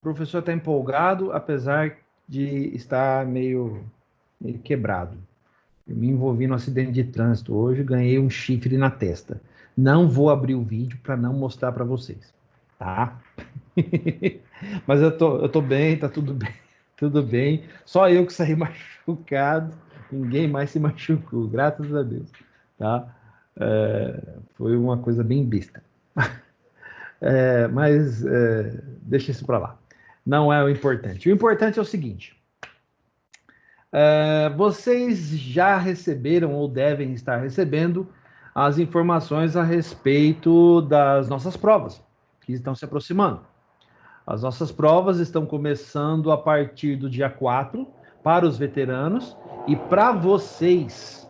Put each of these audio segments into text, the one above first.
professor está empolgado, apesar de estar meio quebrado. Eu me envolvi num acidente de trânsito hoje, ganhei um chifre na testa. Não vou abrir o vídeo para não mostrar para vocês, tá? Mas eu tô bem, tá tudo bem, tudo bem. Só eu que saí machucado, ninguém mais se machucou, graças a Deus, tá? Foi uma coisa bem besta. Mas deixa isso para lá. Não é o importante. O importante é o seguinte: vocês já receberam ou devem estar recebendo as informações a respeito das nossas provas, que estão se aproximando. As nossas provas estão começando a partir do dia 4 para os veteranos, e para vocês,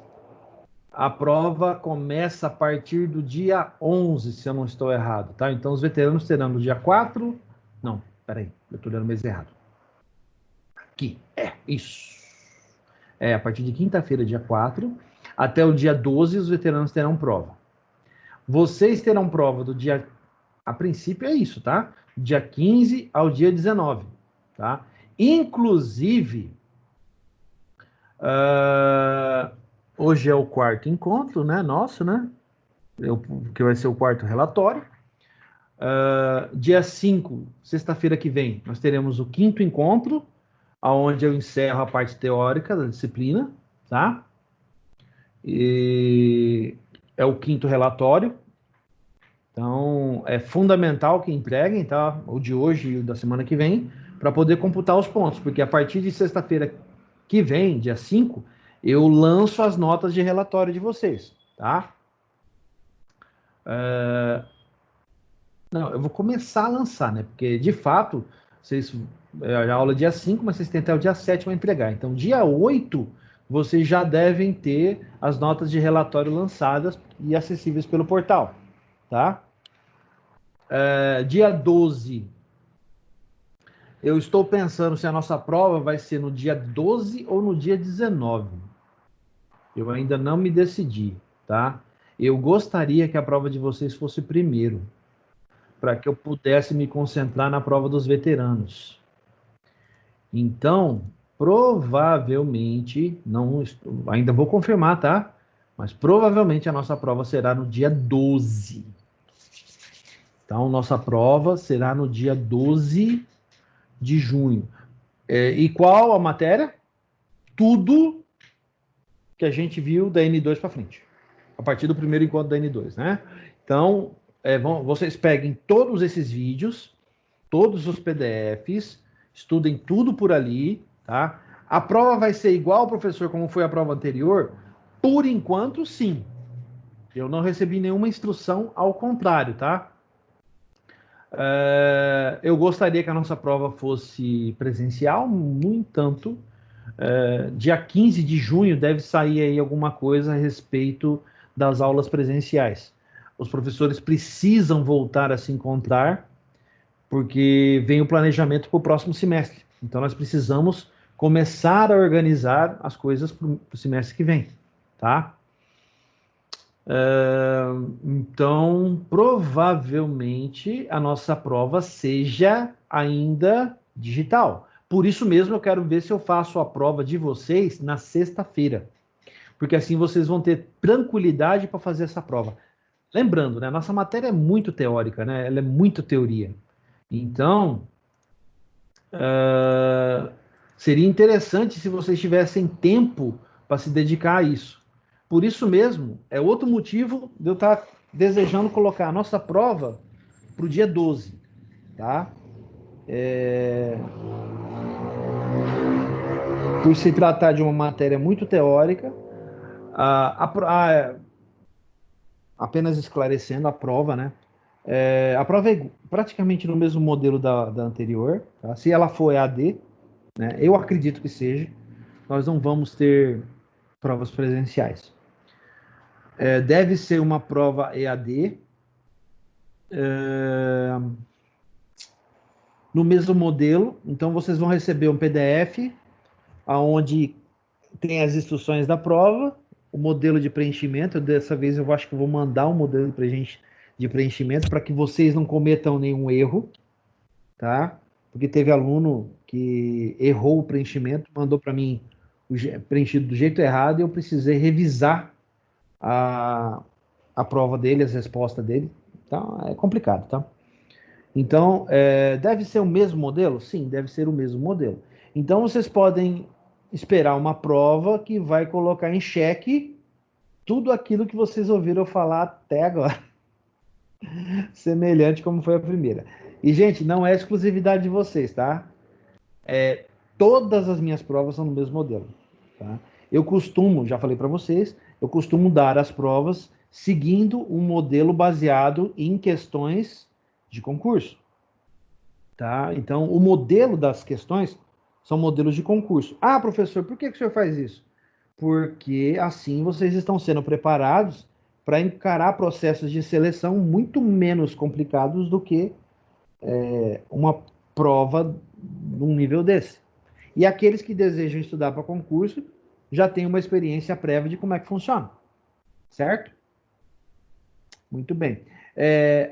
a prova começa a partir do dia 11, se eu não estou errado, tá? Então, os veteranos terão no dia 4... Não, peraí, eu estou lendo o mês errado. Aqui, isso. A partir de quinta-feira, dia 4, até o dia 12, os veteranos terão prova. Vocês terão prova do dia... A princípio é isso, tá? Dia 15 ao dia 19, tá? Inclusive, hoje é o quarto encontro, né? Nosso, né? Que vai ser o quarto relatório. Dia 5, sexta-feira que vem, nós teremos o quinto encontro, onde eu encerro a parte teórica da disciplina, tá? E é o quinto relatório. Então, é fundamental que entreguem, tá? O de hoje e o da semana que vem, para poder computar os pontos, porque a partir de sexta-feira que vem, dia 5, eu lanço as notas de relatório de vocês, tá? Não, eu vou começar a lançar, né? Porque, de fato, vocês, a aula é dia 5, mas vocês têm até o dia 7 para entregar. Então, dia 8, vocês já devem ter as notas de relatório lançadas e acessíveis pelo portal, tá? Dia 12, eu estou pensando se a nossa prova vai ser no dia 12 ou no dia 19. Eu ainda não me decidi, tá? Eu gostaria que a prova de vocês fosse primeiro, para que eu pudesse me concentrar na prova dos veteranos. Então, provavelmente, não, ainda vou confirmar, tá? Mas provavelmente a nossa prova será no dia 12. Então, nossa prova será no dia 12 de junho. E qual a matéria? Tudo que a gente viu da N2 para frente. A partir do primeiro encontro da N2, né? Então, vocês peguem todos esses vídeos, todos os PDFs, estudem tudo por ali, tá? A prova vai ser igual, professor, como foi a prova anterior? Por enquanto, sim. Eu não recebi nenhuma instrução ao contrário, tá? Eu gostaria que a nossa prova fosse presencial, no entanto, dia 15 de junho deve sair aí alguma coisa a respeito das aulas presenciais. Os professores precisam voltar a se encontrar, porque vem o planejamento para o próximo semestre. Então, nós precisamos começar a organizar as coisas para o semestre que vem, tá? Então, provavelmente, a nossa prova seja ainda digital. Por isso mesmo, eu quero ver se eu faço a prova de vocês na sexta-feira, porque assim vocês vão ter tranquilidade para fazer essa prova. Lembrando, né, nossa matéria é muito teórica, né? Ela é muito teoria. Então, seria interessante se vocês tivessem tempo para se dedicar a isso. Por isso mesmo, é outro motivo de eu estar desejando colocar a nossa prova para o dia 12, tá? Por se tratar de uma matéria muito teórica, apenas esclarecendo a prova, né? A prova é praticamente no mesmo modelo da anterior, tá? Se ela for EAD, né? Eu acredito que seja, nós não vamos ter provas presenciais. Deve ser uma prova EAD, no mesmo modelo. Então, vocês vão receber um PDF, onde tem as instruções da prova, o modelo de preenchimento. Dessa vez eu acho que eu vou mandar um modelo de preenchimento para que vocês não cometam nenhum erro, tá? porque teve aluno que errou o preenchimento, mandou para mim preenchido do jeito errado e eu precisei revisar a, a prova dele, as respostas dele. Então, é complicado, tá? Então, deve ser o mesmo modelo? Sim, deve ser o mesmo modelo. Então, vocês podem esperar uma prova que vai colocar em xeque tudo aquilo que vocês ouviram falar até agora. Semelhante como foi a primeira. E, gente, não é exclusividade de vocês, tá? Todas as minhas provas são no mesmo modelo, tá? Eu costumo, já falei para vocês, eu costumo dar as provas seguindo um modelo baseado em questões de concurso, tá? Então, o modelo das questões são modelos de concurso. Ah, professor, por que o senhor faz isso? Porque assim vocês estão sendo preparados para encarar processos de seleção muito menos complicados do que uma prova num nível desse. E aqueles que desejam estudar para concurso já têm uma experiência prévia de como é que funciona, certo? Muito bem.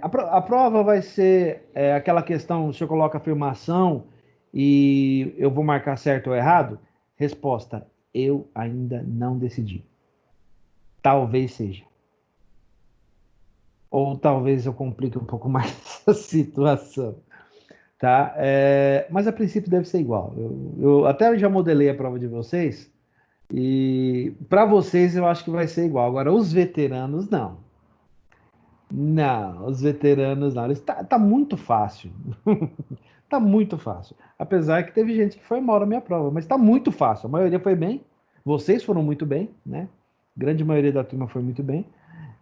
A prova vai ser aquela questão, o senhor coloca afirmação e eu vou marcar certo ou errado? Resposta, eu ainda não decidi. Talvez seja. Ou talvez eu complique um pouco mais essa situação, tá? Mas a princípio deve ser igual. Eu até já modelei a prova de vocês e para vocês eu acho que vai ser igual. Agora, os veteranos, não. Não, os veteranos não. Tá muito fácil. Tá muito fácil. Apesar que teve gente que foi mal na minha prova, mas tá muito fácil. A maioria foi bem. Vocês foram muito bem, né? Grande maioria da turma foi muito bem.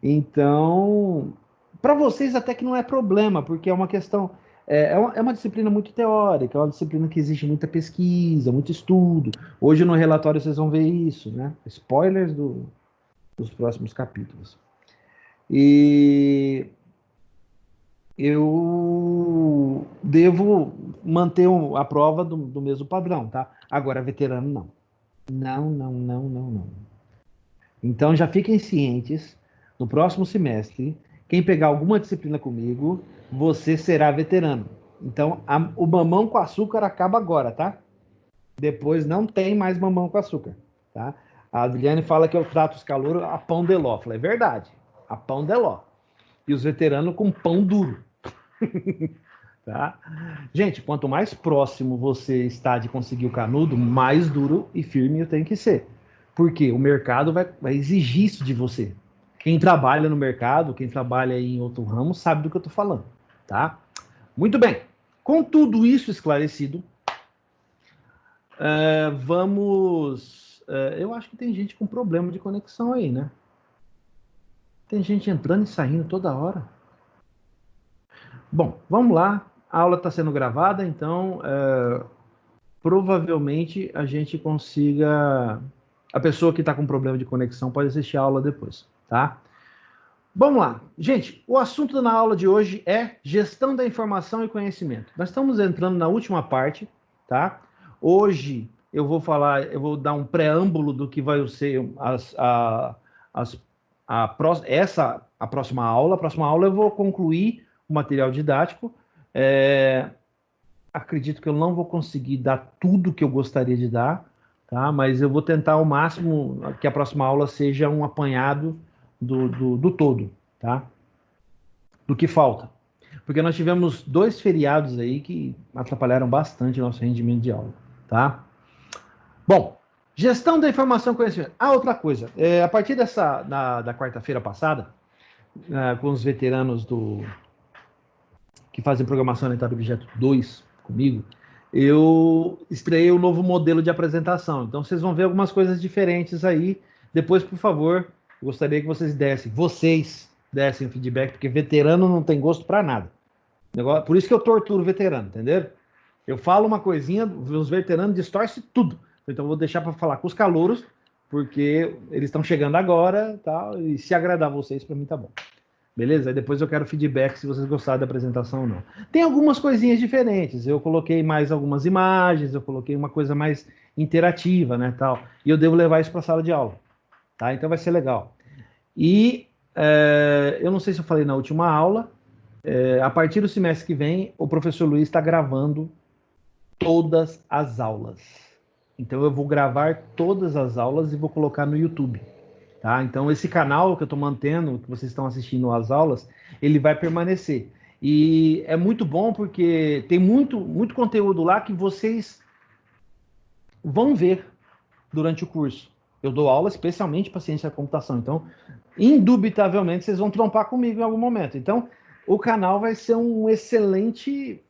Então, para vocês até que não é problema, porque é uma questão. É uma disciplina muito teórica, é uma disciplina que exige muita pesquisa, muito estudo. Hoje no relatório vocês vão ver isso, né? Spoilers dos próximos capítulos. E eu devo manter a prova do mesmo padrão, tá? Agora, veterano, não. Não, não, não, não, não. Então, já fiquem cientes, no próximo semestre, quem pegar alguma disciplina comigo, você será veterano. Então, o mamão com açúcar acaba agora, tá? Depois não tem mais mamão com açúcar, tá? A Adriane fala que eu trato os calouros a pão de ló. É verdade, a pão de ló. E os veteranos com pão duro. Tá? Gente, quanto mais próximo você está de conseguir o canudo, mais duro e firme eu tenho que ser. Porque o mercado vai exigir isso de você. Quem trabalha no mercado, quem trabalha em outro ramo, sabe do que eu estou falando. Tá? Muito bem. Com tudo isso esclarecido, vamos... eu acho que tem gente com problema de conexão aí, né? Tem gente entrando e saindo toda hora. Bom, vamos lá. A aula está sendo gravada, então provavelmente a gente consiga... A pessoa que está com problema de conexão pode assistir a aula depois, tá? Vamos lá. Gente, o assunto na aula de hoje é gestão da informação e conhecimento. Nós estamos entrando na última parte, tá? Hoje eu vou dar um preâmbulo do que vai ser a próxima aula. A próxima aula eu vou concluir o material didático. Acredito que eu não vou conseguir dar tudo que eu gostaria de dar, tá? Mas eu vou tentar ao máximo que a próxima aula seja um apanhado do todo, tá? Do que falta. Porque nós tivemos 2 feriados aí que atrapalharam bastante o nosso rendimento de aula, tá? Bom, gestão da informação e conhecimento. Outra coisa, a partir da quarta-feira passada, com os veteranos que fazem programação orientada a objeto 2 comigo, eu estreiei um novo modelo de apresentação. Então, vocês vão ver algumas coisas diferentes aí. Depois, por favor, gostaria que vocês dessem o feedback, porque veterano não tem gosto para nada. Por isso que eu torturo veterano, entendeu? Eu falo uma coisinha, os veteranos distorcem tudo. Então, eu vou deixar para falar com os calouros, porque eles estão chegando agora, tá? E se agradar vocês, para mim tá bom. Beleza? Aí depois eu quero feedback se vocês gostaram da apresentação ou não. Tem algumas coisinhas diferentes. Eu coloquei mais algumas imagens, eu coloquei uma coisa mais interativa, né, tal. E eu devo levar isso para a sala de aula, tá? Então vai ser legal. E eu não sei se eu falei na última aula, a partir do semestre que vem, o professor Luiz está gravando todas as aulas. Então eu vou gravar todas as aulas e vou colocar no YouTube. Tá? Então esse canal que eu estou mantendo, que vocês estão assistindo às aulas, ele vai permanecer. E é muito bom porque tem muito conteúdo lá que vocês vão ver durante o curso. Eu dou aula especialmente para ciência da computação. Então, indubitavelmente, vocês vão trompar comigo em algum momento. Então, o canal vai ser uma excelente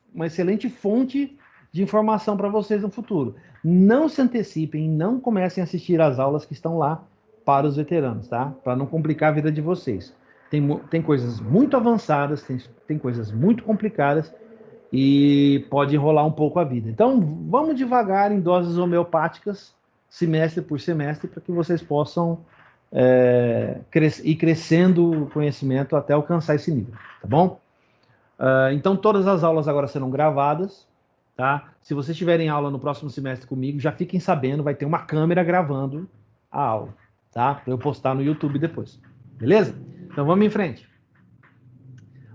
fonte de informação para vocês no futuro. Não se antecipem, não comecem a assistir às aulas que estão lá para os veteranos, tá? Para não complicar a vida de vocês. Tem coisas muito avançadas, tem coisas muito complicadas e pode enrolar um pouco a vida. Então, vamos devagar em doses homeopáticas, semestre por semestre, para que vocês possam ir crescendo o conhecimento até alcançar esse nível, tá bom? Então, todas as aulas agora serão gravadas, tá? Se vocês tiverem aula no próximo semestre comigo, já fiquem sabendo, vai ter uma câmera gravando a aula, tá? Para eu postar no YouTube depois, beleza? Então, vamos em frente.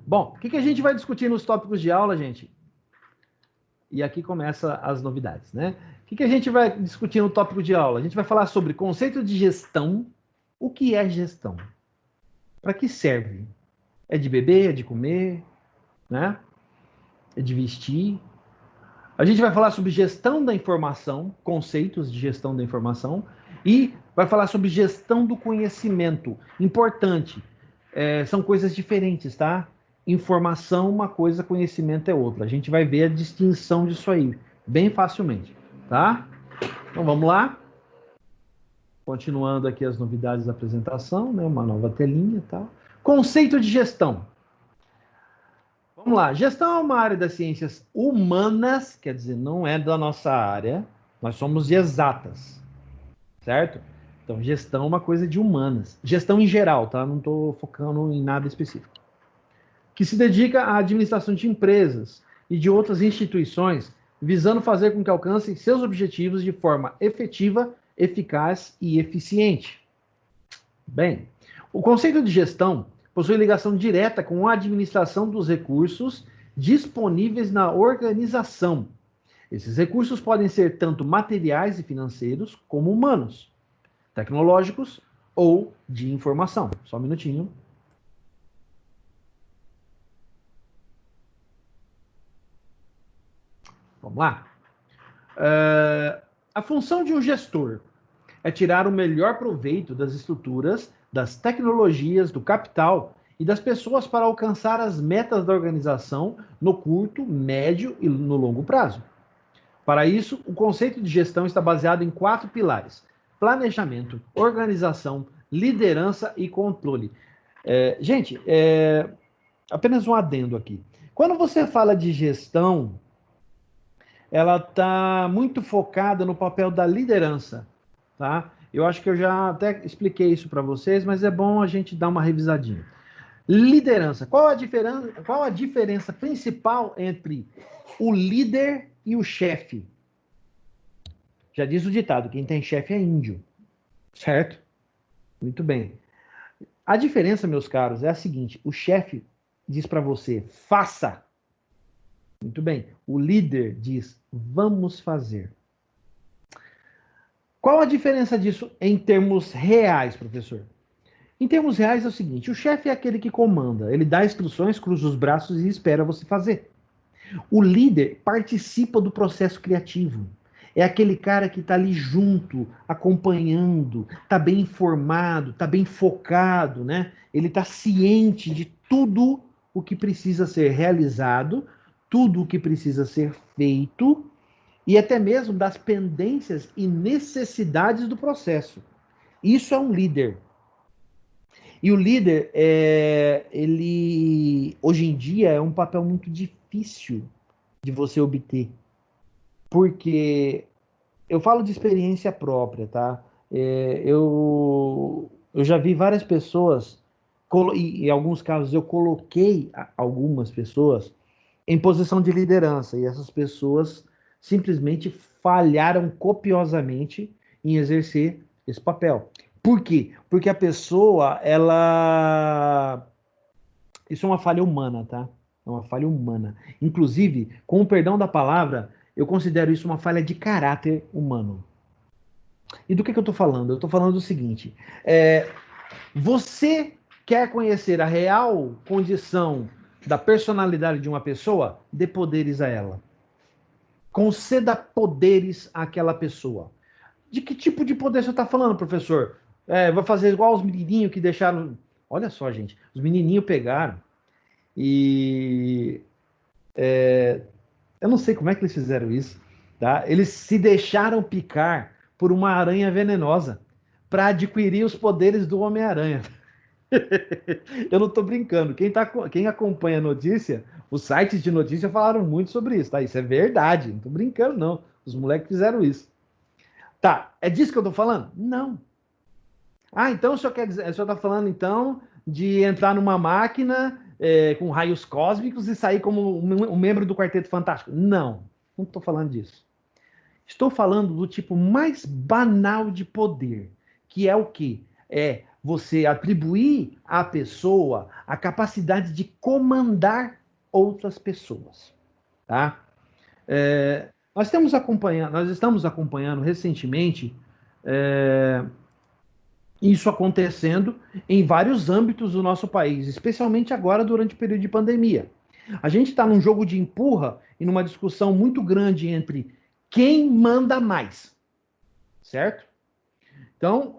Bom, o que a gente vai discutir nos tópicos de aula, gente? E aqui começa as novidades, né? O que a gente vai discutir no tópico de aula? A gente vai falar sobre conceito de gestão. O que é gestão? Para que serve? É de beber, é de comer, né? É de vestir. A gente vai falar sobre gestão da informação, conceitos de gestão da informação, e vai falar sobre gestão do conhecimento. Importante, são coisas diferentes, tá? Informação uma coisa, conhecimento é outra. A gente vai ver a distinção disso aí, bem facilmente, tá? Então vamos lá. Continuando aqui as novidades da apresentação, né? Uma nova telinha, tá? Conceito de gestão. Vamos lá. Gestão é uma área das ciências humanas, quer dizer, não é da nossa área. Nós somos de exatas, certo? Então, gestão é uma coisa de humanas. Gestão em geral, tá? Não estou focando em nada específico. Que se dedica à administração de empresas e de outras instituições, visando fazer com que alcancem seus objetivos de forma efetiva, eficaz e eficiente. Bem, o conceito de gestão possui ligação direta com a administração dos recursos disponíveis na organização. Esses recursos podem ser tanto materiais e financeiros como humanos, tecnológicos ou de informação. Só um minutinho. Vamos lá. A função de um gestor é tirar o melhor proveito das estruturas, das tecnologias, do capital e das pessoas para alcançar as metas da organização no curto, médio e no longo prazo. Para isso, o conceito de gestão está baseado em 4 pilares: planejamento, organização, liderança e controle. Gente, apenas um adendo aqui. Quando você fala de gestão, ela está muito focada no papel da liderança, tá? Eu acho que eu já até expliquei isso para vocês, mas é bom a gente dar uma revisadinha. Liderança. Qual a diferença principal entre o líder e o chefe? Já diz o ditado, quem tem chefe é índio, certo? Muito bem. A diferença, meus caros, é a seguinte: o chefe diz para você, faça. Muito bem. O líder diz, vamos fazer. Qual a diferença disso em termos reais, professor? Em termos reais é o seguinte: o chefe é aquele que comanda, ele dá instruções, cruza os braços e espera você fazer. O líder participa do processo criativo. É aquele cara que está ali junto, acompanhando, está bem informado, está bem focado, né? Ele está ciente de tudo o que precisa ser realizado, tudo o que precisa ser feito e até mesmo das pendências e necessidades do processo. Isso é um líder. E o líder, ele hoje em dia é um papel muito difícil de você obter. Porque eu falo de experiência própria, tá? Eu já vi várias pessoas, e em alguns casos eu coloquei algumas pessoas em posição de liderança, e essas pessoas simplesmente falharam copiosamente em exercer esse papel. Por quê? Porque a pessoa, isso é uma falha humana, tá? É uma falha humana. Inclusive, com o perdão da palavra, Eu considero isso uma falha de caráter humano. E do que eu estou falando? Eu estou falando do seguinte: você quer conhecer a real condição da personalidade de uma pessoa? Dê poderes a ela. Conceda poderes àquela pessoa. De que tipo de poder você está falando, professor? Vai fazer igual os menininhos que deixaram. Olha só, gente. Os menininhos pegaram e. Eu não sei como é que eles fizeram isso. Tá? Eles se deixaram picar por uma aranha venenosa para adquirir os poderes do Homem-Aranha. Eu não estou brincando. Quem acompanha a notícia, os sites de notícia falaram muito sobre isso, tá? Isso é verdade. Não estou brincando, não. Os moleques fizeram isso. Tá, é disso que eu estou falando? Não. Ah, então o senhor quer dizer, o senhor está falando então de entrar numa máquina com raios cósmicos e sair como um membro do Quarteto Fantástico? Não estou falando disso. Estou falando do tipo mais banal de poder, que é o quê? É você atribuir à pessoa a capacidade de comandar outras pessoas, tá? Nós estamos acompanhando recentemente isso acontecendo em vários âmbitos do nosso país, especialmente agora durante o período de pandemia. A gente está num jogo de empurra e numa discussão muito grande entre quem manda mais, certo? Então,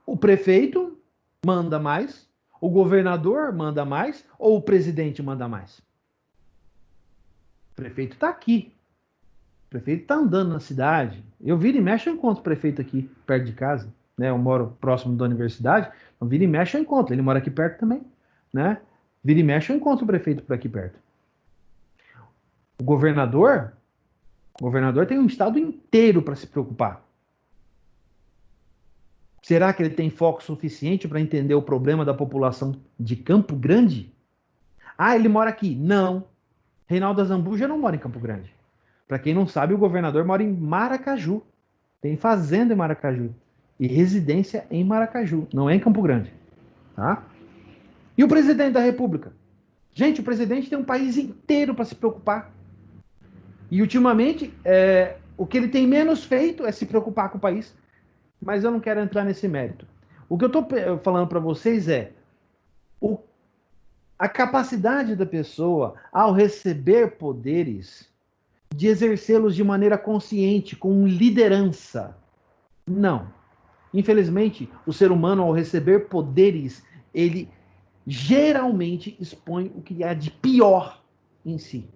o prefeito manda mais, o governador manda mais ou o presidente manda mais? O prefeito está aqui. O prefeito está andando na cidade. Eu viro e mexo, eu encontro o prefeito aqui, perto de casa. Né? Eu moro próximo da universidade, então vira e mexe, eu encontro. Ele mora aqui perto também. Né? Vira e mexe, eu encontro o prefeito por aqui perto. O governador tem um estado inteiro para se preocupar. Será que ele tem foco suficiente para entender o problema da população de Campo Grande? Ah, ele mora aqui. Não. Reinaldo Azambuja não mora em Campo Grande. Para quem não sabe, o governador mora em Maracaju. Tem fazenda em Maracaju. E residência em Maracaju. Não é em Campo Grande. Tá? E o presidente da República? Gente, o presidente tem um país inteiro para se preocupar. E ultimamente, o que ele tem menos feito é se preocupar com o país. Mas eu não quero entrar nesse mérito. O que eu estou falando para vocês é a capacidade da pessoa, ao receber poderes, de exercê-los de maneira consciente, com liderança. Não. Infelizmente, o ser humano, ao receber poderes, ele geralmente expõe o que há de pior em si.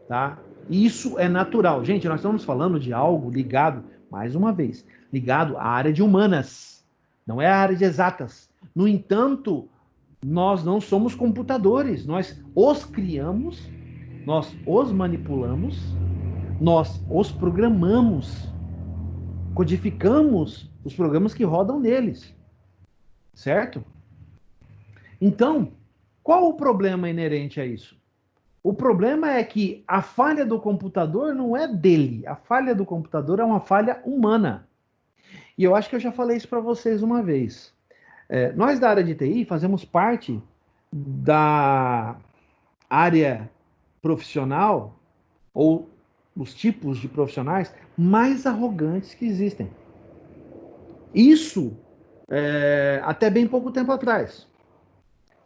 Tá? Isso é natural. Gente, nós estamos falando de algo ligado, mais uma vez, ligado à área de humanas, não é a área de exatas. No entanto, nós não somos computadores, nós os criamos, nós os manipulamos, nós os programamos, codificamos os programas que rodam neles, certo? Então, qual o problema inerente a isso? O problema é que a falha do computador não é dele, a falha do computador é uma falha humana. E eu acho que eu já falei isso para vocês uma vez. Nós da área de TI fazemos parte da área profissional ou os tipos de profissionais mais arrogantes que existem. Isso até bem pouco tempo atrás.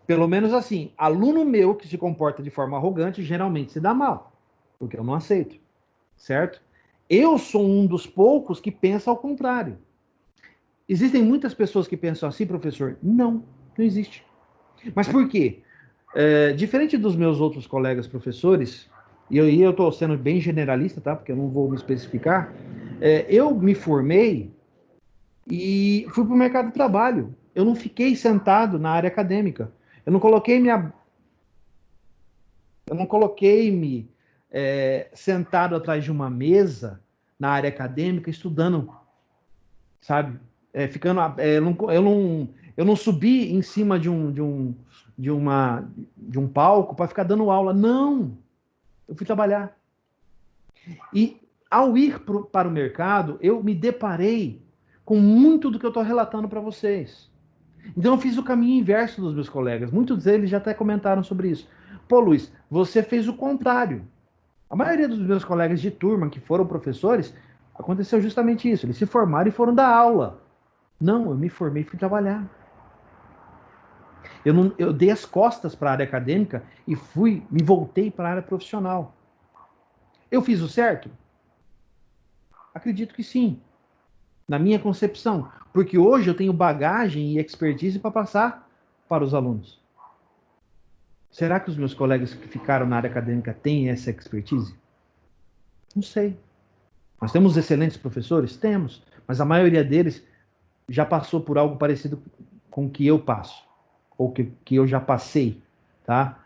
Pelo menos assim, aluno meu que se comporta de forma arrogante geralmente se dá mal, porque eu não aceito, certo? Eu sou um dos poucos que pensa ao contrário. Existem muitas pessoas que pensam assim, professor? Não existe. Mas por quê? Diferente dos meus outros colegas professores, e eu estou sendo bem generalista, tá? Porque eu não vou me especificar. Eu me formei e fui para o mercado de trabalho. Eu não fiquei sentado na área acadêmica. Eu não coloquei-me sentado atrás de uma mesa na área acadêmica estudando, sabe? Eu não subi em cima de um palco para ficar dando aula. Não! Eu fui trabalhar. E ao ir para o mercado, eu me deparei com muito do que eu estou relatando para vocês. Então eu fiz o caminho inverso dos meus colegas. Muitos deles já até comentaram sobre isso. Pô, Luiz, você fez o contrário. A maioria dos meus colegas de turma que foram professores, aconteceu justamente isso. Eles se formaram e foram dar aula. Não, eu me formei e fui trabalhar. Eu dei as costas para a área acadêmica e me voltei para a área profissional. Eu fiz o certo? Acredito que sim, na minha concepção. Porque hoje eu tenho bagagem e expertise para passar para os alunos. Será que os meus colegas que ficaram na área acadêmica têm essa expertise? Não sei. Nós temos excelentes professores? Temos. Mas a maioria deles já passou por algo parecido com o que eu passo. Ou que eu já passei. Tá?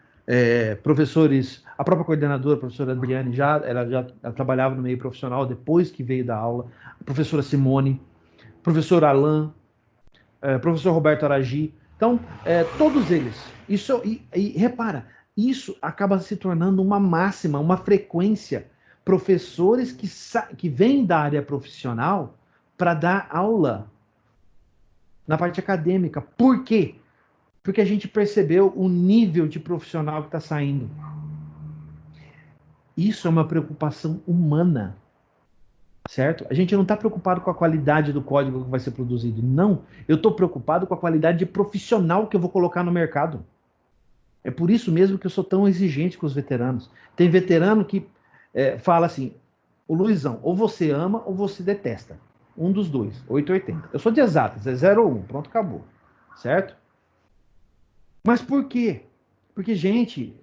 Professores, a própria coordenadora, a professora Adriane, ela trabalhava no meio profissional depois que veio da aula. A professora Simone, professor Alain, professor Roberto Aragi. Então, todos eles. E repara, isso acaba se tornando uma máxima, uma frequência. Professores que vêm da área profissional para dar aula na parte acadêmica. Por quê? Porque a gente percebeu o nível de profissional que está saindo. Isso é uma preocupação humana. Certo? A gente não está preocupado com a qualidade do código que vai ser produzido. Não. Eu estou preocupado com a qualidade de profissional que eu vou colocar no mercado. É por isso mesmo que eu sou tão exigente com os veteranos. Tem veterano que fala assim, o Luizão, ou você ama ou você detesta. Um dos dois, 880. Eu sou de exatas, é 0 ou 1, pronto, acabou. Certo? Mas por quê? Porque, gente,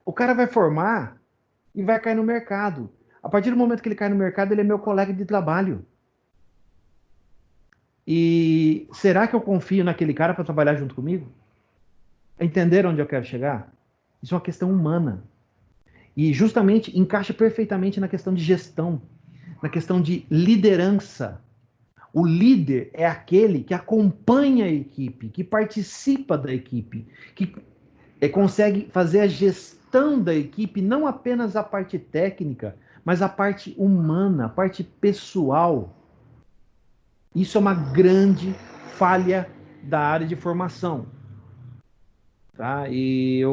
o cara vai formar e vai cair no mercado. A partir do momento que ele cai no mercado, ele é meu colega de trabalho. E será que eu confio naquele cara para trabalhar junto comigo? Entenderam onde eu quero chegar? Isso é uma questão humana. E justamente encaixa perfeitamente na questão de gestão, na questão de liderança. O líder é aquele que acompanha a equipe, que participa da equipe, que consegue fazer a gestão da equipe, não apenas a parte técnica, mas a parte humana, a parte pessoal. Isso é uma grande falha da área de formação. Tá? E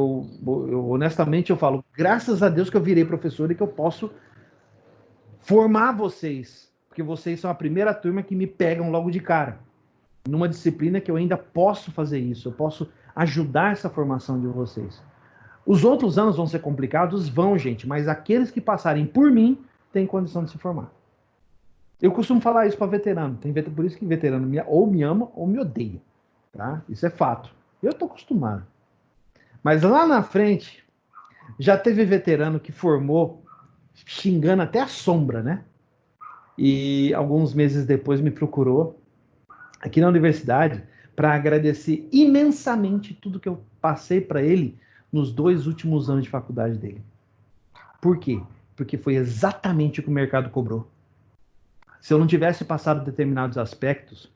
honestamente eu falo, graças a Deus que eu virei professor e que eu posso formar vocês, porque vocês são a primeira turma que me pegam logo de cara, numa disciplina que eu ainda posso fazer isso, eu posso ajudar essa formação de vocês. Os outros anos vão ser complicados? Vão, gente, mas aqueles que passarem por mim têm condição de se formar. Eu costumo falar isso para veterano, por isso que veterano ou me ama ou me odeia, tá? Isso é fato. Eu estou acostumado. Mas lá na frente, já teve veterano que formou xingando até a sombra, né? E alguns meses depois me procurou aqui na universidade para agradecer imensamente tudo que eu passei para ele nos 2 últimos anos de faculdade dele. Por quê? Porque foi exatamente o que o mercado cobrou. Se eu não tivesse passado determinados aspectos,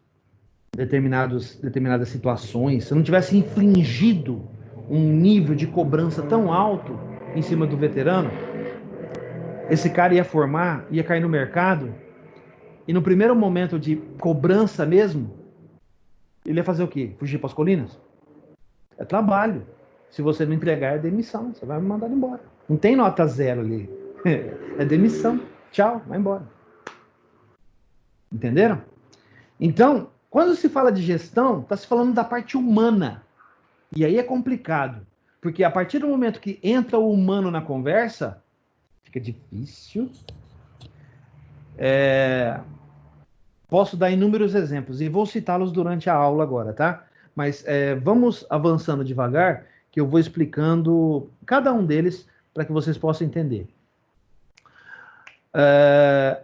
determinadas situações, se eu não tivesse infligido um nível de cobrança tão alto em cima do veterano, esse cara ia formar, ia cair no mercado, e no primeiro momento de cobrança mesmo, ele ia fazer o quê? Fugir para as colinas? É trabalho. Se você não entregar, é demissão. Você vai me mandar embora. Não tem nota 0 ali. É demissão. Tchau, vai embora. Entenderam? Então, quando se fala de gestão, está se falando da parte humana. E aí é complicado. Porque a partir do momento que entra o humano na conversa, fica difícil. Posso dar inúmeros exemplos e vou citá-los durante a aula agora, tá? Mas vamos avançando devagar, que eu vou explicando cada um deles para que vocês possam entender.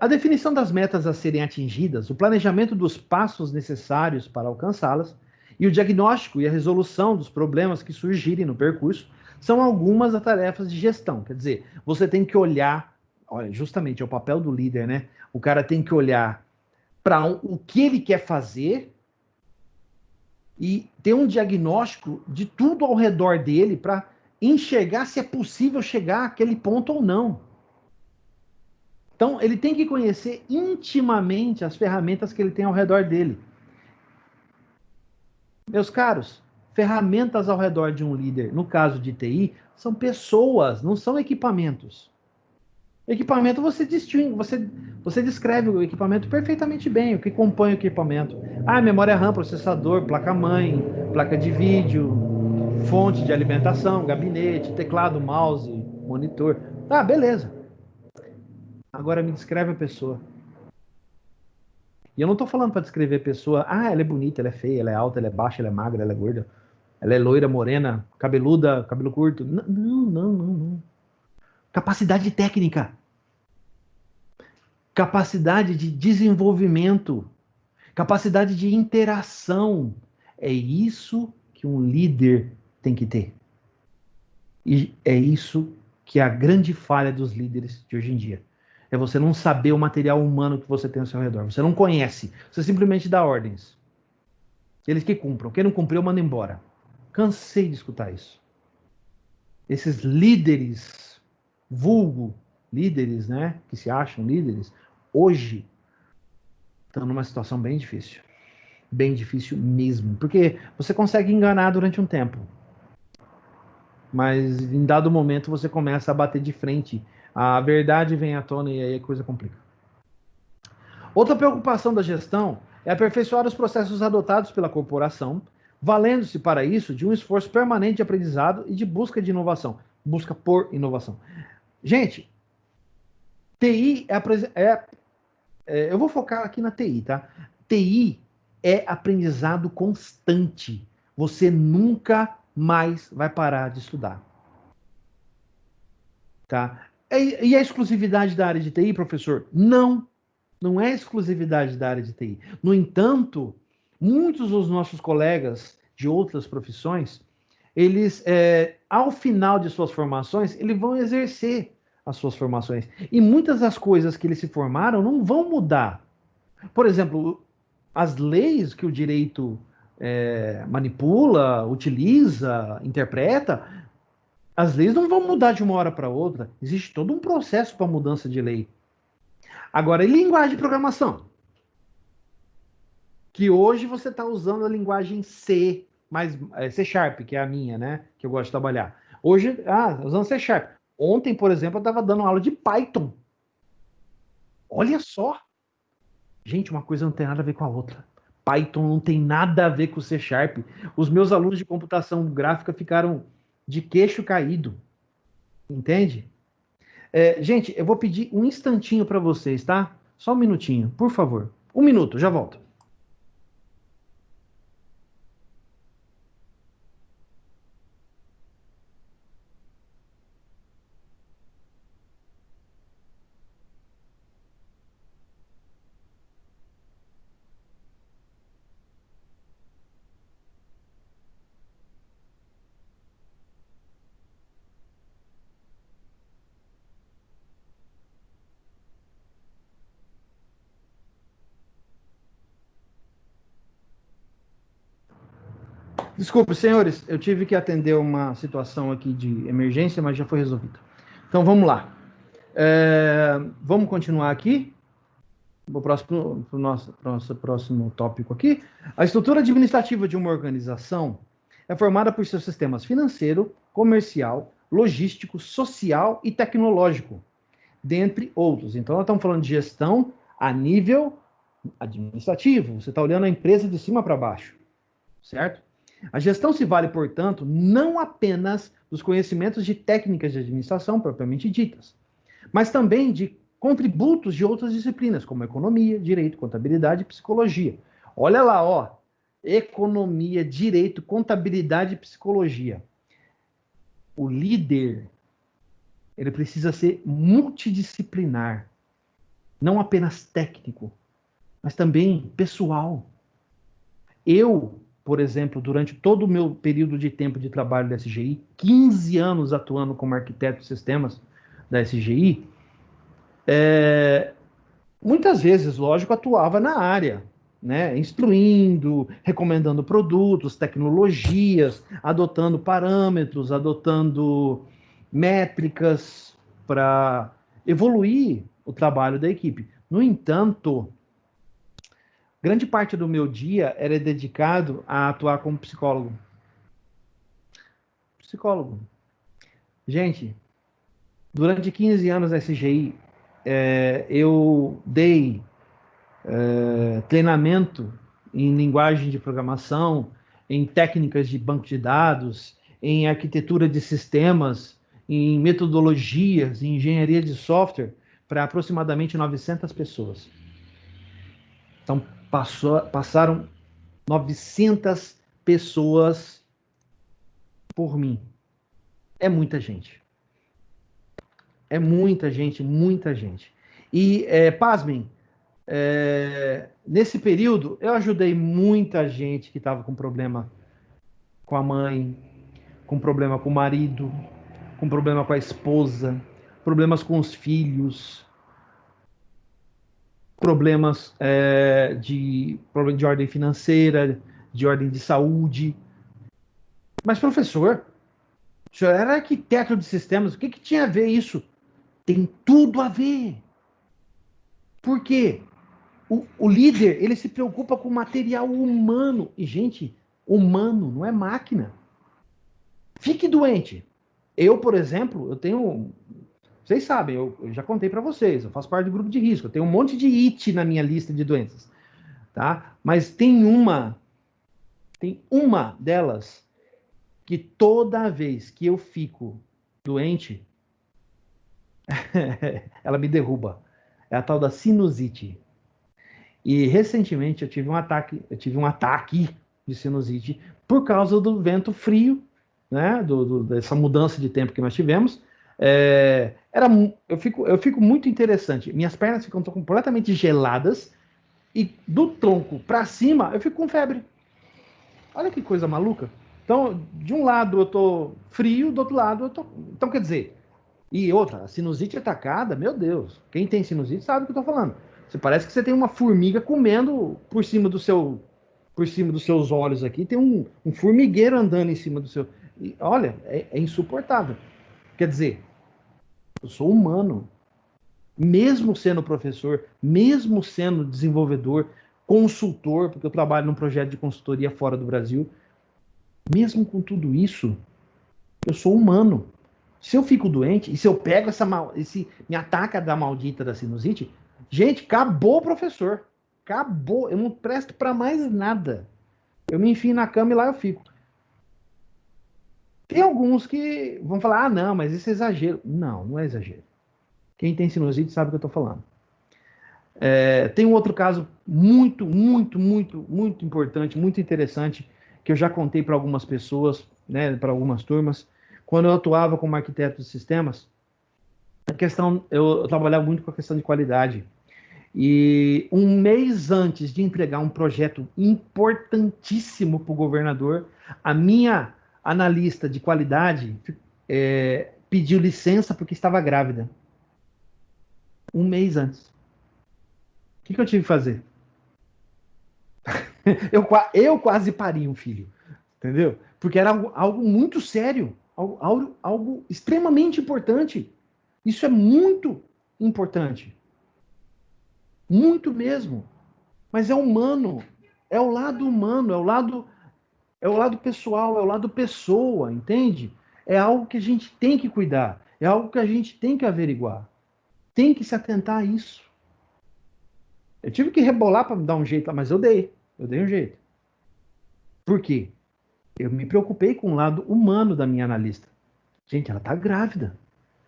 A definição das metas a serem atingidas, o planejamento dos passos necessários para alcançá-las e o diagnóstico e a resolução dos problemas que surgirem no percurso são algumas das tarefas de gestão. Quer dizer, você tem que olhar, olha, justamente é o papel do líder, né? O cara tem que olhar para o que ele quer fazer e ter um diagnóstico de tudo ao redor dele para enxergar se é possível chegar àquele ponto ou não. Então, ele tem que conhecer intimamente as ferramentas que ele tem ao redor dele. Meus caros, ferramentas ao redor de um líder, no caso de TI, São pessoas, não são equipamentos. Equipamento você distingue, você descreve o equipamento perfeitamente bem, o que compõe o equipamento. Ah, memória RAM, processador, placa-mãe, placa de vídeo, fonte de alimentação, gabinete, teclado, mouse, monitor. Tá, beleza. Agora me descreve a pessoa. E eu não tô falando para descrever a pessoa, ah, ela é bonita, ela é feia, ela é alta, ela é baixa, ela é magra, ela é gorda, ela é loira, morena, cabeluda, cabelo curto. Não, não, não, não. Capacidade técnica. Capacidade de desenvolvimento, capacidade de interação. É isso que um líder tem que ter. E é isso que é a grande falha dos líderes de hoje em dia. É você não saber o material humano que você tem ao seu redor. Você não conhece. Você simplesmente dá ordens. Eles que cumpram. Quem não cumpriu, manda embora. Cansei de escutar isso. Esses líderes, vulgo líderes, né? Que se acham líderes, hoje estão numa situação bem difícil. Bem difícil mesmo. Porque você consegue enganar durante um tempo. Mas em dado momento você começa a bater de frente. A verdade vem à tona e aí a coisa complica. Outra preocupação da gestão é aperfeiçoar os processos adotados pela corporação, valendo-se para isso de um esforço permanente de aprendizado e de busca de inovação. Busca por inovação. Gente, TI eu vou focar aqui na TI, tá? TI é aprendizado constante. Você nunca mais vai parar de estudar. Tá? E a exclusividade da área de TI, professor? Não, não é exclusividade da área de TI. No entanto, muitos dos nossos colegas de outras profissões, eles, ao final de suas formações, eles vão exercer as suas formações. E muitas das coisas que eles se formaram não vão mudar. Por exemplo, as leis que o direito manipula, utiliza, interpreta, as leis não vão mudar de uma hora para outra. Existe todo um processo para mudança de lei. Agora, e linguagem de programação? Que hoje você está usando a linguagem C, C Sharp, que é a minha, né? Que eu gosto de trabalhar. Hoje, usando C Sharp. Ontem, por exemplo, eu estava dando aula de Python. Olha só. Gente, uma coisa não tem nada a ver com a outra. Python não tem nada a ver com C Sharp. Os meus alunos de computação gráfica ficaram de queixo caído. Entende? Gente, eu vou pedir um instantinho para vocês, tá? Só um minutinho, por favor. Um minuto, já volto. Desculpe, senhores, eu tive que atender uma situação aqui de emergência, mas já foi resolvida. Então vamos lá. Vamos continuar aqui. Vou para o nosso próximo tópico aqui. A estrutura administrativa de uma organização é formada por seus sistemas financeiro, comercial, logístico, social e tecnológico, dentre outros. Então, nós estamos falando de gestão a nível administrativo. Você está olhando a empresa de cima para baixo, certo? A gestão se vale, portanto, não apenas dos conhecimentos de técnicas de administração propriamente ditas, mas também de contributos de outras disciplinas, como economia, direito, contabilidade e psicologia. Olha lá, ó. Economia, direito, contabilidade e psicologia. O líder, ele precisa ser multidisciplinar, não apenas técnico, mas também pessoal. Eu, por exemplo, durante todo o meu período de tempo de trabalho da SGI, 15 anos atuando como arquiteto de sistemas da SGI, muitas vezes, lógico, atuava na área, né? Instruindo, recomendando produtos, tecnologias, adotando parâmetros, adotando métricas para evoluir o trabalho da equipe. No entanto, grande parte do meu dia era dedicado a atuar como psicólogo. Psicólogo. Gente, durante 15 anos na SGI, eu dei treinamento em linguagem de programação, em técnicas de banco de dados, em arquitetura de sistemas, em metodologias, em engenharia de software para aproximadamente 900 pessoas. Então, passaram 900 pessoas por mim. É muita gente. É muita gente, muita gente. E, pasmem, nesse período, eu ajudei muita gente que estava com problema com a mãe, com problema com o marido, com problema com a esposa, problemas com os filhos, problemas de ordem financeira, de ordem de saúde. Mas, professor, o senhor era arquiteto de sistemas, o que tinha a ver isso? Tem tudo a ver. Por quê? O líder, ele se preocupa com o material humano. E, gente, humano não é máquina. Fique doente. Eu, por exemplo, eu tenho... Vocês sabem, eu já contei para vocês, eu faço parte do grupo de risco. Eu tenho um monte de IT na minha lista de doenças. Tá? Mas tem uma delas que toda vez que eu fico doente, ela me derruba. É a tal da sinusite. E recentemente eu tive um ataque de sinusite por causa do vento frio, né? Dessa mudança de tempo que nós tivemos. Eu fico muito interessante. Minhas pernas ficam completamente geladas e do tronco para cima eu fico com febre. Olha que coisa maluca. Então, de um lado eu tô frio, do outro lado eu tô. Então, quer dizer, e outra, a sinusite atacada, meu Deus, quem tem sinusite sabe o que eu tô falando. Você parece que você tem uma formiga comendo por cima dos seus olhos aqui, tem um formigueiro andando em cima do seu. E, olha, é insuportável. Quer dizer, eu sou humano. Mesmo sendo professor, mesmo sendo desenvolvedor, consultor, porque eu trabalho num projeto de consultoria fora do Brasil, mesmo com tudo isso, eu sou humano. Se eu fico doente, e se eu pego me ataca da maldita da sinusite, gente, acabou o professor. Acabou. Eu não presto para mais nada. Eu me enfio na cama e lá eu fico. Tem alguns que vão falar, não, mas isso é exagero. Não, não é exagero. Quem tem sinusite sabe o que eu estou falando. Tem um outro caso muito, muito, muito, muito importante, muito interessante, que eu já contei para algumas pessoas, né, para algumas turmas. Quando eu atuava como arquiteto de sistemas, eu trabalhava muito com a questão de qualidade. E um mês antes de entregar um projeto importantíssimo para o governador, a minha analista de qualidade pediu licença porque estava grávida. Um mês antes. O que eu tive que fazer? Eu quase pari um filho. Entendeu? Porque era algo muito sério. Algo extremamente importante. Isso é muito importante. Muito mesmo. Mas é humano. É o lado humano, é o lado pessoal, é o lado pessoa, entende? É algo que a gente tem que cuidar. É algo que a gente tem que averiguar. Tem que se atentar a isso. Eu tive que rebolar para me dar um jeito, mas eu dei um jeito. Por quê? Eu me preocupei com o lado humano da minha analista. Gente, ela está grávida.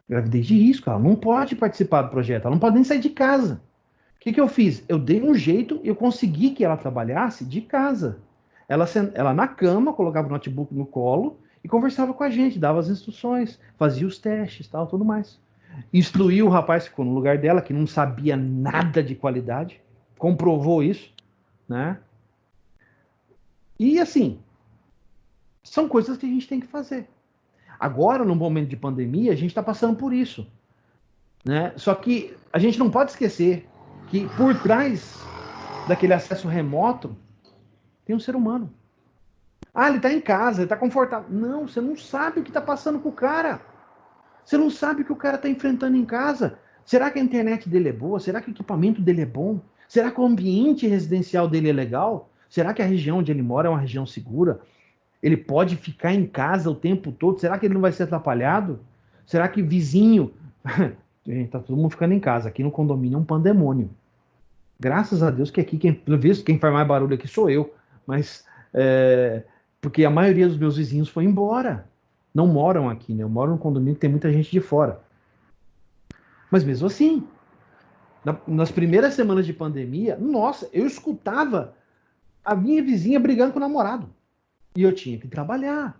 Gravidez de risco, ela não pode participar do projeto, ela não pode nem sair de casa. O que eu fiz? Eu dei um jeito e eu consegui que ela trabalhasse de casa. Ela na cama, colocava o notebook no colo e conversava com a gente, dava as instruções, fazia os testes, tal, tudo mais. Instruiu o rapaz que ficou no lugar dela, que não sabia nada de qualidade, comprovou isso, né? E assim, são coisas que a gente tem que fazer. Agora, no momento de pandemia, a gente está passando por isso, né? Só que a gente não pode esquecer que por trás daquele acesso remoto tem um ser humano. Ah, ele está em casa, ele está confortável. Não, você não sabe o que está passando com o cara. Você não sabe o que o cara está enfrentando em casa. Será que a internet dele é boa? Será que o equipamento dele é bom? Será que o ambiente residencial dele é legal? Será que a região onde ele mora é uma região segura? Ele pode ficar em casa o tempo todo? Será que ele não vai ser atrapalhado? Será que vizinho... Gente, tá todo mundo ficando em casa. Aqui no condomínio é um pandemônio. Graças a Deus que aqui, quem faz mais barulho aqui sou eu. Mas, porque a maioria dos meus vizinhos foi embora. Não moram aqui, né? Eu moro num condomínio que tem muita gente de fora. Mas mesmo assim, nas primeiras semanas de pandemia, nossa, eu escutava a minha vizinha brigando com o namorado. E eu tinha que trabalhar.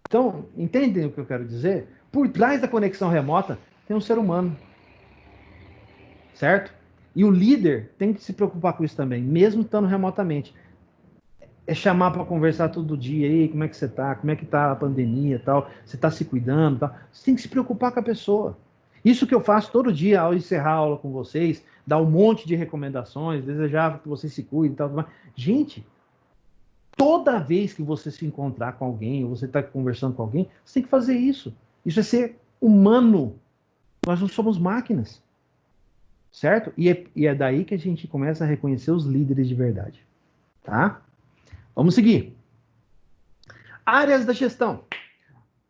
Então, entendem o que eu quero dizer? Por trás da conexão remota tem um ser humano. Certo? E o líder tem que se preocupar com isso também, mesmo estando remotamente. É chamar para conversar todo dia, aí, como é que você tá? Como é que tá a pandemia, tal? Você tá se cuidando, tal? Você tem que se preocupar com a pessoa. Isso que eu faço todo dia ao encerrar a aula com vocês, dar um monte de recomendações, desejar que vocês se cuidem, tal. Gente, toda vez que você se encontrar com alguém, ou você está conversando com alguém, você tem que fazer isso. Isso é ser humano. Nós não somos máquinas. Certo? E é daí que a gente começa a reconhecer os líderes de verdade. Tá? Vamos seguir. Áreas da gestão.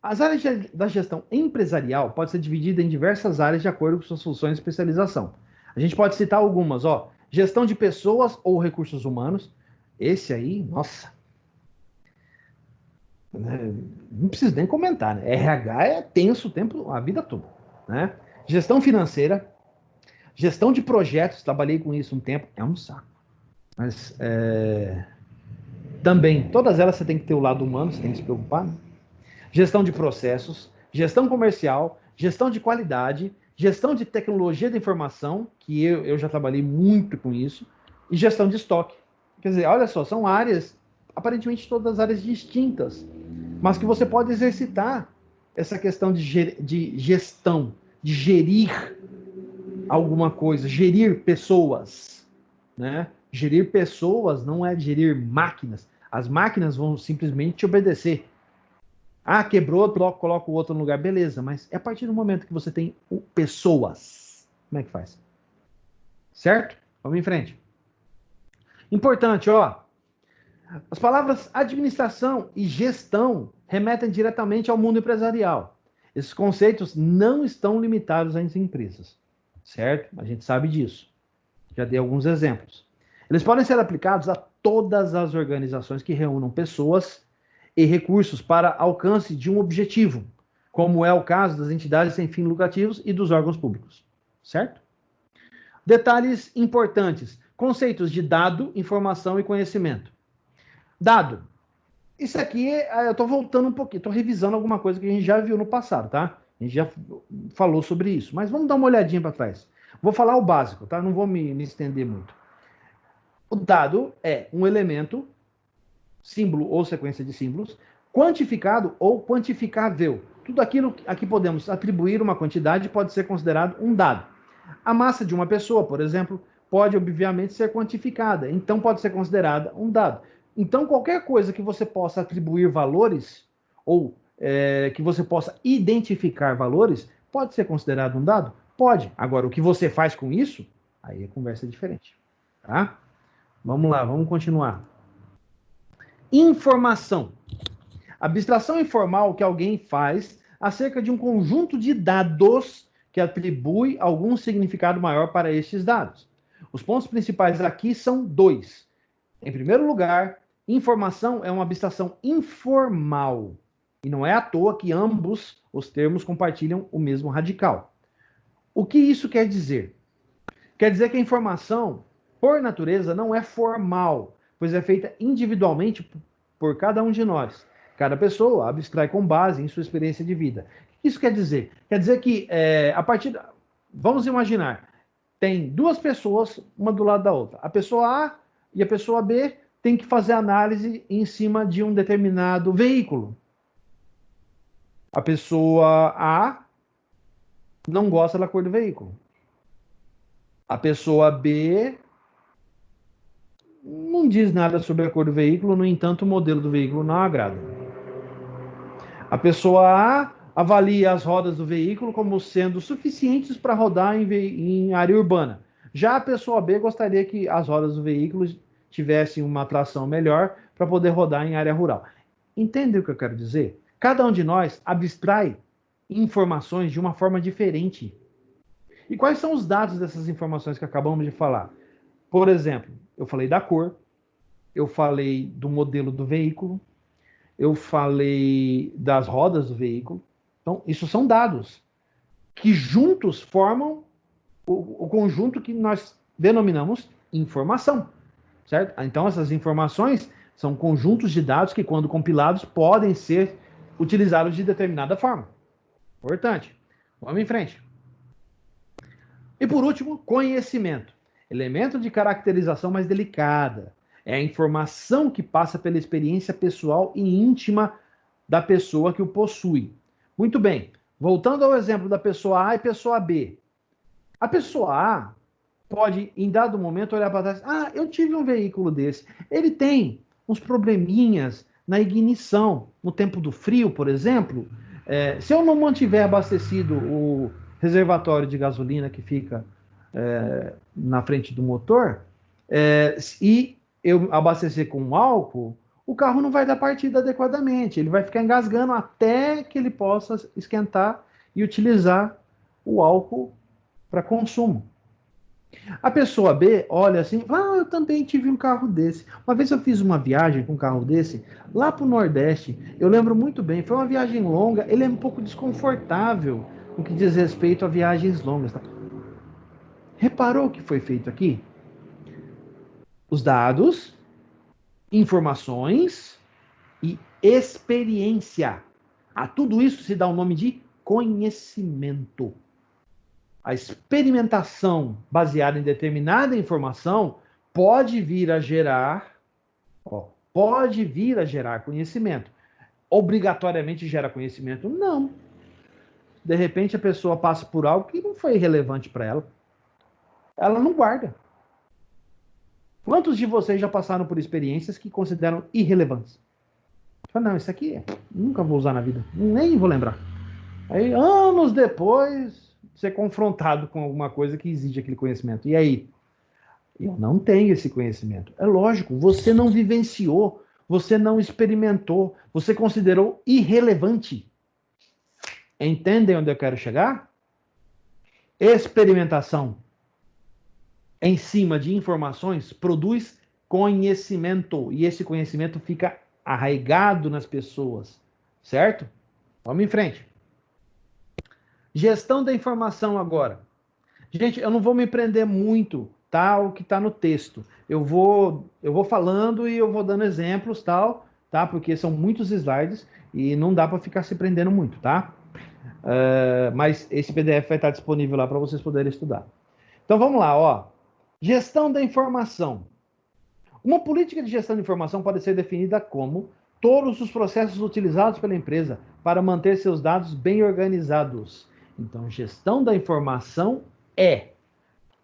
As áreas da gestão empresarial podem ser divididas em diversas áreas de acordo com suas funções e especialização. A gente pode citar algumas, ó. Gestão de pessoas ou recursos humanos. Esse aí, nossa. Não preciso nem comentar, né? RH é tenso o tempo, a vida toda. Né? Gestão financeira. Gestão de projetos, trabalhei com isso um tempo, é um saco. Mas também, todas elas você tem que ter o lado humano, você tem que se preocupar. Né? Gestão de processos, gestão comercial, gestão de qualidade, gestão de tecnologia da informação, que eu já trabalhei muito com isso, e gestão de estoque. Quer dizer, olha só, são áreas, aparentemente todas áreas distintas, mas que você pode exercitar essa questão de gestão, de gerir alguma coisa, gerir pessoas, né? Gerir pessoas não é gerir máquinas. As máquinas vão simplesmente te obedecer. Ah, quebrou, coloca o outro no lugar, beleza, mas é a partir do momento que você tem pessoas. Como é que faz? Certo? Vamos em frente. Importante, ó. As palavras administração e gestão remetem diretamente ao mundo empresarial. Esses conceitos não estão limitados às empresas. Certo? A gente sabe disso. Já dei alguns exemplos. Eles podem ser aplicados a todas as organizações que reúnam pessoas e recursos para alcance de um objetivo, como é o caso das entidades sem fins lucrativos e dos órgãos públicos. Certo? Detalhes importantes. Conceitos de dado, informação e conhecimento. Dado. Isso aqui, eu estou voltando um pouquinho, estou revisando alguma coisa que a gente já viu no passado, tá? A gente já falou sobre isso, mas vamos dar uma olhadinha para trás. Vou falar o básico, tá? Não vou me estender muito. O dado é um elemento, símbolo ou sequência de símbolos, quantificado ou quantificável. Tudo aquilo a que podemos atribuir uma quantidade pode ser considerado um dado. A massa de uma pessoa, por exemplo, pode obviamente ser quantificada, então pode ser considerada um dado. Então, qualquer coisa que você possa atribuir valores ou que você possa identificar valores, pode ser considerado um dado? Pode. Agora, o que você faz com isso, aí a conversa é diferente. Tá? Vamos lá, vamos continuar. Informação. Abstração informal que alguém faz acerca de um conjunto de dados que atribui algum significado maior para estes dados. Os pontos principais aqui são dois. Em primeiro lugar, informação é uma abstração informal. E não é à toa que ambos os termos compartilham o mesmo radical. O que isso quer dizer? Quer dizer que a informação, por natureza, não é formal, pois é feita individualmente por cada um de nós. Cada pessoa abstrai com base em sua experiência de vida. O que isso quer dizer? Quer dizer que, vamos imaginar, tem duas pessoas, uma do lado da outra. A pessoa A e a pessoa B tem que fazer análise em cima de um determinado veículo. A pessoa A não gosta da cor do veículo. A pessoa B não diz nada sobre a cor do veículo, no entanto, o modelo do veículo não agrada. A pessoa A avalia as rodas do veículo como sendo suficientes para rodar em área urbana. Já a pessoa B gostaria que as rodas do veículo tivessem uma tração melhor para poder rodar em área rural. Entende o que eu quero dizer? Cada um de nós abstrai informações de uma forma diferente. E quais são os dados dessas informações que acabamos de falar? Por exemplo, eu falei da cor, eu falei do modelo do veículo, eu falei das rodas do veículo. Então, isso são dados que juntos formam o conjunto que nós denominamos informação, certo? Então, essas informações são conjuntos de dados que, quando compilados, podem ser utilizados de determinada forma. Importante. Vamos em frente. E por último, conhecimento. Elemento de caracterização mais delicada. É a informação que passa pela experiência pessoal e íntima da pessoa que o possui. Muito bem. Voltando ao exemplo da pessoa A e pessoa B. A pessoa A pode, em dado momento, olhar para trás. Ah, eu tive um veículo desse. Ele tem uns probleminhas na ignição. No tempo do frio, por exemplo, se eu não mantiver abastecido o reservatório de gasolina que fica na frente do motor, e eu abastecer com álcool, o carro não vai dar partida adequadamente. Ele vai ficar engasgando até que ele possa esquentar e utilizar o álcool para consumo. A pessoa B olha assim, eu também tive um carro desse. Uma vez eu fiz uma viagem com um carro desse, lá para o Nordeste, eu lembro muito bem, foi uma viagem longa, ele é um pouco desconfortável no que diz respeito a viagens longas. Tá? Reparou o que foi feito aqui? Os dados, informações e experiência. A tudo isso se dá o nome de conhecimento. A experimentação baseada em determinada informação pode vir a gerar conhecimento. Obrigatoriamente gera conhecimento? Não. De repente a pessoa passa por algo que não foi relevante para ela. Ela não guarda. Quantos de vocês já passaram por experiências que consideram irrelevantes? Não, isso aqui nunca vou usar na vida. Nem vou lembrar. Aí, anos depois, ser confrontado com alguma coisa que exige aquele conhecimento. E aí? Eu não tenho esse conhecimento. É lógico, você não vivenciou, você não experimentou, você considerou irrelevante. Entendem onde eu quero chegar? Experimentação em cima de informações produz conhecimento. E esse conhecimento fica arraigado nas pessoas. Certo? Vamos em frente. Gestão da informação agora. Gente, eu não vou me prender muito, tá? O que está no texto. Eu vou falando e eu vou dando exemplos, tal, tá? Porque são muitos slides e não dá para ficar se prendendo muito, tá? Mas esse PDF vai estar disponível lá para vocês poderem estudar. Então vamos lá, ó. Gestão da informação. Uma política de gestão de informação pode ser definida como todos os processos utilizados pela empresa para manter seus dados bem organizados. Então, gestão da informação é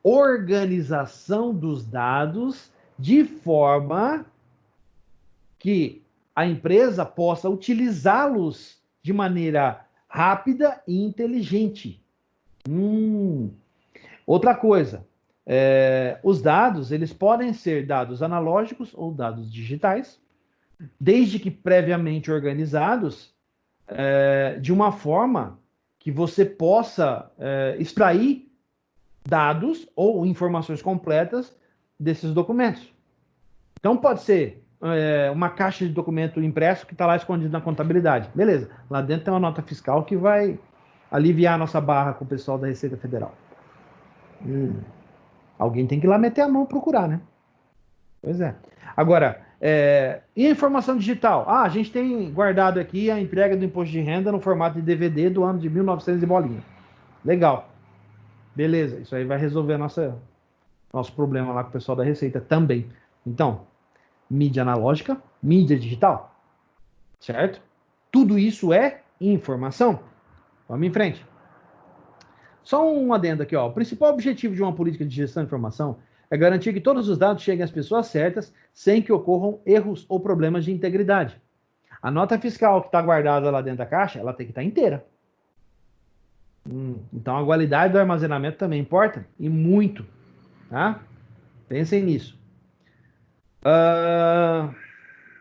organização dos dados de forma que a empresa possa utilizá-los de maneira rápida e inteligente. Outra coisa, os dados, eles podem ser dados analógicos ou dados digitais, desde que previamente organizados, de uma forma que você possa extrair dados ou informações completas desses documentos. Então, pode ser uma caixa de documento impresso que está lá escondido na contabilidade. Beleza, lá dentro tem uma nota fiscal que vai aliviar a nossa barra com o pessoal da Receita Federal. Alguém tem que ir lá meter a mão e procurar, né? Pois é. Agora, e a informação digital? A gente tem guardado aqui a entrega do imposto de renda no formato de DVD do ano de 1900 e bolinha. Legal. Beleza, isso aí vai resolver nosso problema lá com o pessoal da Receita também. Então, mídia analógica, mídia digital, certo? Tudo isso é informação. Vamos em frente. Só um adendo aqui, ó. O principal objetivo de uma política de gestão de informação é garantir que todos os dados cheguem às pessoas certas sem que ocorram erros ou problemas de integridade. A nota fiscal que está guardada lá dentro da caixa, ela tem que estar inteira. Então a qualidade do armazenamento também importa, e muito. Tá? Pensem nisso.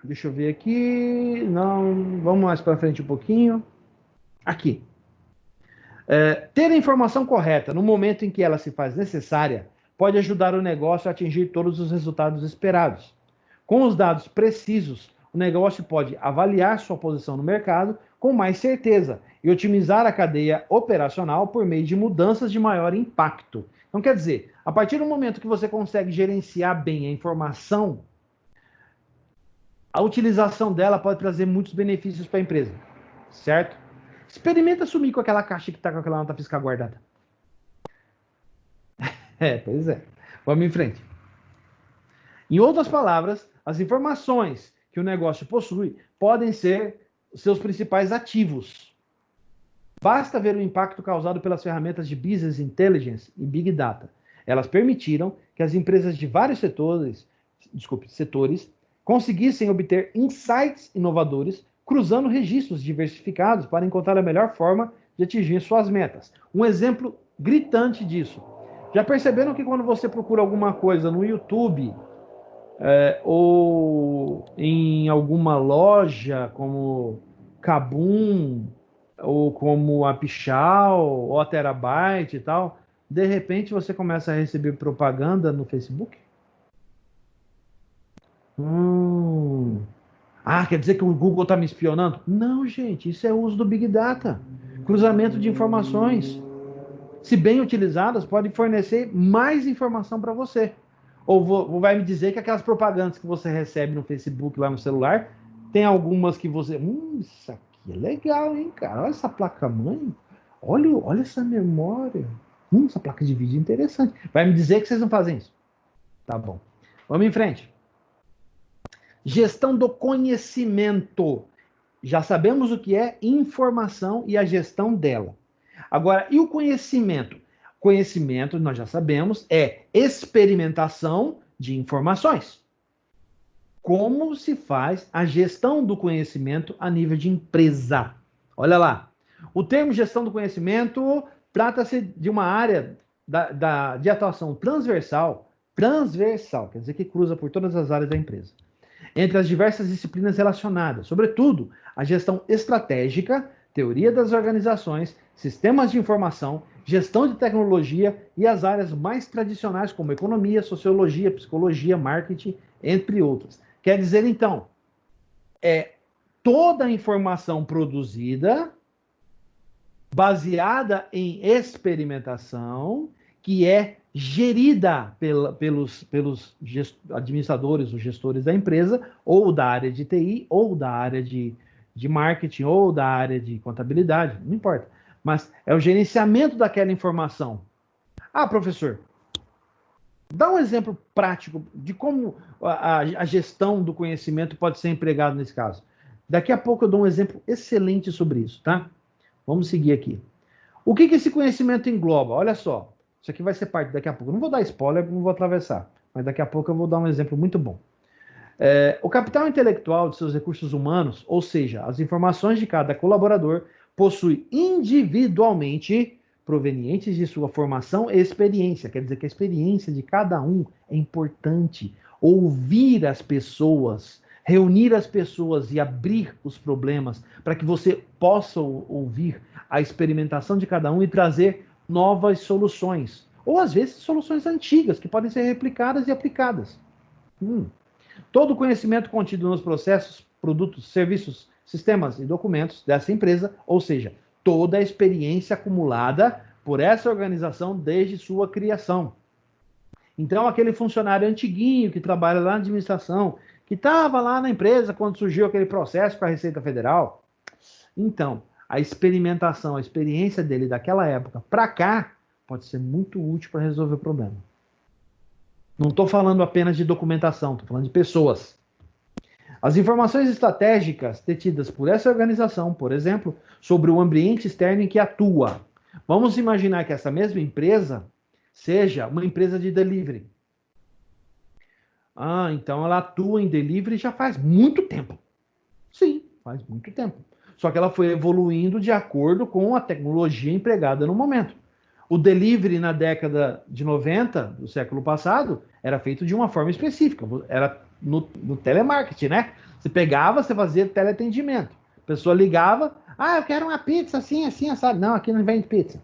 Deixa eu ver aqui. Não, vamos mais para frente um pouquinho. Aqui. Ter a informação correta no momento em que ela se faz necessária pode ajudar o negócio a atingir todos os resultados esperados. Com os dados precisos, o negócio pode avaliar sua posição no mercado com mais certeza e otimizar a cadeia operacional por meio de mudanças de maior impacto. Então, quer dizer, a partir do momento que você consegue gerenciar bem a informação, a utilização dela pode trazer muitos benefícios para a empresa, certo? Experimenta sumir com aquela caixa que está com aquela nota fiscal guardada. Pois é. Vamos em frente. Em outras palavras, as informações que o negócio possui podem ser seus principais ativos. Basta ver o impacto causado pelas ferramentas de Business Intelligence e Big Data. Elas permitiram que as empresas de vários setores conseguissem obter insights inovadores, cruzando registros diversificados para encontrar a melhor forma de atingir suas metas. Um exemplo gritante disso. Já perceberam que quando você procura alguma coisa no YouTube, ou em alguma loja como Kabum, ou como a Pichau, ou a Terabyte e tal, de repente você começa a receber propaganda no Facebook? Quer dizer que o Google está me espionando? Não, gente, isso é o uso do Big Data. Cruzamento de informações. Se bem utilizadas, podem fornecer mais informação para você. Ou vai me dizer que aquelas propagandas que você recebe no Facebook, lá no celular, tem algumas que você... isso aqui é legal, hein, cara? Olha essa placa-mãe. Olha essa memória. Essa placa de vídeo é interessante. Vai me dizer que vocês não fazem isso. Tá bom. Vamos em frente. Gestão do conhecimento. Já sabemos o que é informação e a gestão dela. Agora, e o conhecimento? Conhecimento, nós já sabemos, é experimentação de informações. Como se faz a gestão do conhecimento a nível de empresa? Olha lá. O termo gestão do conhecimento trata-se de uma área de atuação transversal, quer dizer que cruza por todas as áreas da empresa, entre as diversas disciplinas relacionadas, sobretudo a gestão estratégica, teoria das organizações, sistemas de informação, gestão de tecnologia e as áreas mais tradicionais como economia, sociologia, psicologia, marketing, entre outras. Quer dizer, então, toda a informação produzida baseada em experimentação que é gerida pelos administradores, os gestores da empresa, ou da área de TI, ou da área de marketing, ou da área de contabilidade, não importa. Mas é o gerenciamento daquela informação. Professor, dá um exemplo prático de como a gestão do conhecimento pode ser empregado nesse caso. Daqui a pouco eu dou um exemplo excelente sobre isso, tá? Vamos seguir aqui. O que esse conhecimento engloba? Olha só. Isso aqui vai ser parte daqui a pouco. Eu não vou dar spoiler, não vou atravessar. Mas daqui a pouco eu vou dar um exemplo muito bom. O capital intelectual de seus recursos humanos, ou seja, as informações de cada colaborador, possui individualmente provenientes de sua formação e experiência. Quer dizer que a experiência de cada um é importante. Ouvir as pessoas, reunir as pessoas e abrir os problemas para que você possa ouvir a experimentação de cada um e trazer novas soluções. Ou, às vezes, soluções antigas que podem ser replicadas e aplicadas. Todo o conhecimento contido nos processos, produtos, serviços, sistemas e documentos dessa empresa, ou seja, toda a experiência acumulada por essa organização desde sua criação. Então, aquele funcionário antiguinho que trabalha lá na administração, que estava lá na empresa quando surgiu aquele processo para a Receita Federal, então, a experimentação, a experiência dele daquela época para cá, pode ser muito útil para resolver o problema. Não estou falando apenas de documentação, estou falando de pessoas. As informações estratégicas detidas por essa organização, por exemplo, sobre o ambiente externo em que atua. Vamos imaginar que essa mesma empresa seja uma empresa de delivery. Então ela atua em delivery já faz muito tempo. Sim, faz muito tempo. Só que ela foi evoluindo de acordo com a tecnologia empregada no momento. O delivery na década de 90 do século passado era feito de uma forma específica. Era no telemarketing, né? Você pegava, você fazia teleatendimento. A pessoa ligava, Ah, eu quero uma pizza assim, assim, assado. Não, aqui não vende pizza. O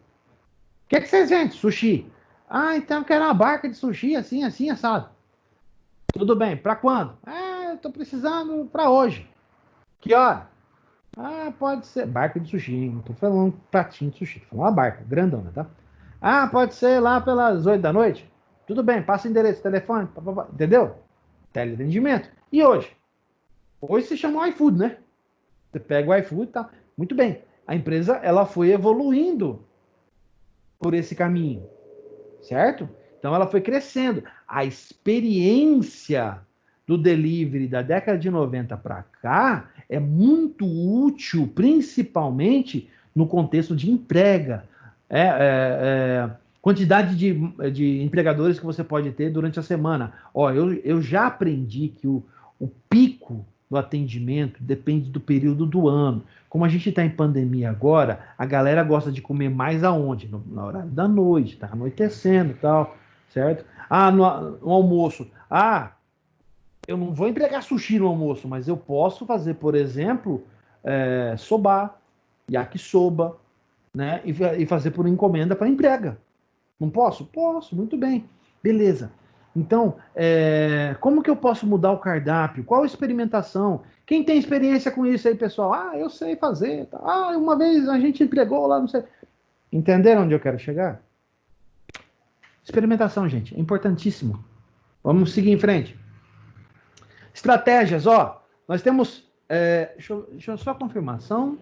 que vocês vendem? Sushi. Ah, então eu quero uma barca de sushi assim, assim, assado. Tudo bem, para quando? Ah, eu tô precisando para hoje. Que hora? Ah, pode ser. Barca de sushi, hein? Não tô falando um pratinho de sushi, tô falando uma barca, grandona, tá? Ah, pode ser lá pelas 8 da noite? Tudo bem, passa o endereço, telefone, entendeu? Teleatendimento. E hoje? Hoje se chama o iFood, né? Você pega o iFood, tá? Muito bem. A empresa, ela foi evoluindo por esse caminho, certo? Então ela foi crescendo. A experiência do delivery da década de 90 para cá é muito útil, principalmente no contexto de entrega. Quantidade de empregadores que você pode ter durante a semana. Ó, eu já aprendi que o pico do atendimento depende do período do ano. Como a gente está em pandemia agora, a galera gosta de comer mais aonde? No horário da noite, tá anoitecendo e tal, certo? Ah, no almoço. Ah, eu não vou entregar sushi no almoço, mas eu posso fazer, por exemplo, soba, yakisoba, né? E fazer por encomenda para entrega. Não posso? Posso, muito bem. Beleza. Então, como que eu posso mudar o cardápio? Qual a experimentação? Quem tem experiência com isso aí, pessoal? Ah, eu sei fazer. Tá. Ah, uma vez a gente entregou lá, não sei. Entenderam onde eu quero chegar? Experimentação, gente, é importantíssimo. Vamos seguir em frente. Estratégias, ó. Nós temos. Deixa eu só confirmação.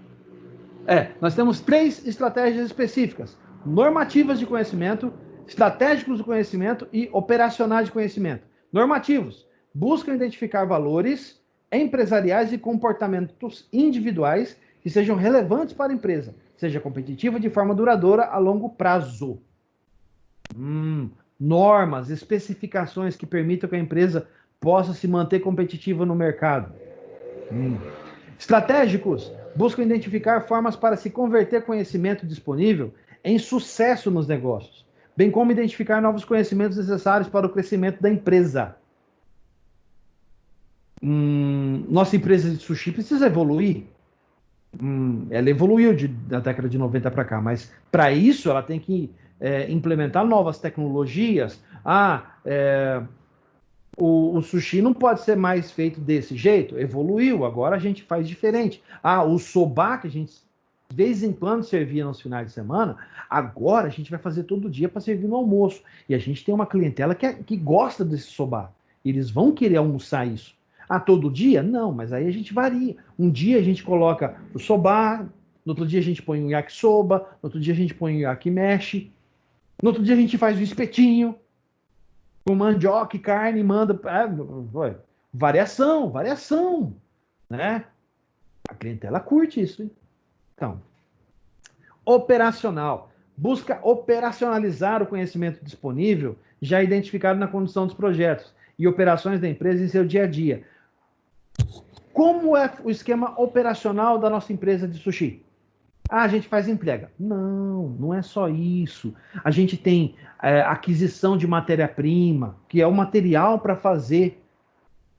Nós temos 3 estratégias específicas: normativas de conhecimento, estratégicos do conhecimento e operacionais de conhecimento. Normativos: buscam identificar valores empresariais e comportamentos individuais que sejam relevantes para a empresa, seja competitiva de forma duradoura a longo prazo. Normas, especificações que permitam que a empresa possa se manter competitiva no mercado. Estratégicos buscam identificar formas para se converter conhecimento disponível em sucesso nos negócios, bem como identificar novos conhecimentos necessários para o crescimento da empresa. Nossa empresa de sushi precisa evoluir. Ela evoluiu da década de 90 para cá, mas para isso ela tem que implementar novas tecnologias. O sushi não pode ser mais feito desse jeito, evoluiu, agora a gente faz diferente. O soba que a gente de vez em quando servia nos finais de semana, agora a gente vai fazer todo dia para servir no almoço. E a gente tem uma clientela que gosta desse soba. Eles vão querer almoçar isso. Todo dia? Não, mas aí a gente varia. Um dia a gente coloca o soba, no outro dia a gente põe o yakisoba, no outro dia a gente põe o yakimeshi, no outro dia a gente faz o espetinho, com mandioca e carne, manda. Variação, né? A clientela curte isso, hein? Então, operacional. Busca operacionalizar o conhecimento disponível já identificado na condução dos projetos e operações da empresa em seu dia a dia. Como é o esquema operacional da nossa empresa de sushi? A gente faz entrega. Não é só isso. A gente tem aquisição de matéria-prima, que é o material para fazer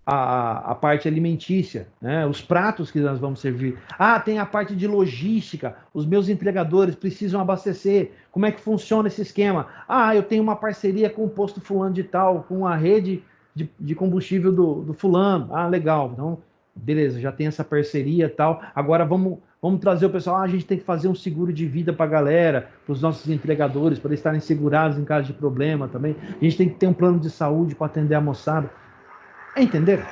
a parte alimentícia, né? Os pratos que nós vamos servir. Tem a parte de logística. Os meus entregadores precisam abastecer. Como é que funciona esse esquema? Eu tenho uma parceria com o posto fulano de tal, com a rede de combustível do fulano. Legal. Então, beleza, já tem essa parceria e tal. Agora vamos trazer o pessoal. A gente tem que fazer um seguro de vida para a galera, para os nossos entregadores, para eles estarem segurados em caso de problema também. A gente tem que ter um plano de saúde para atender a moçada. Entenderam?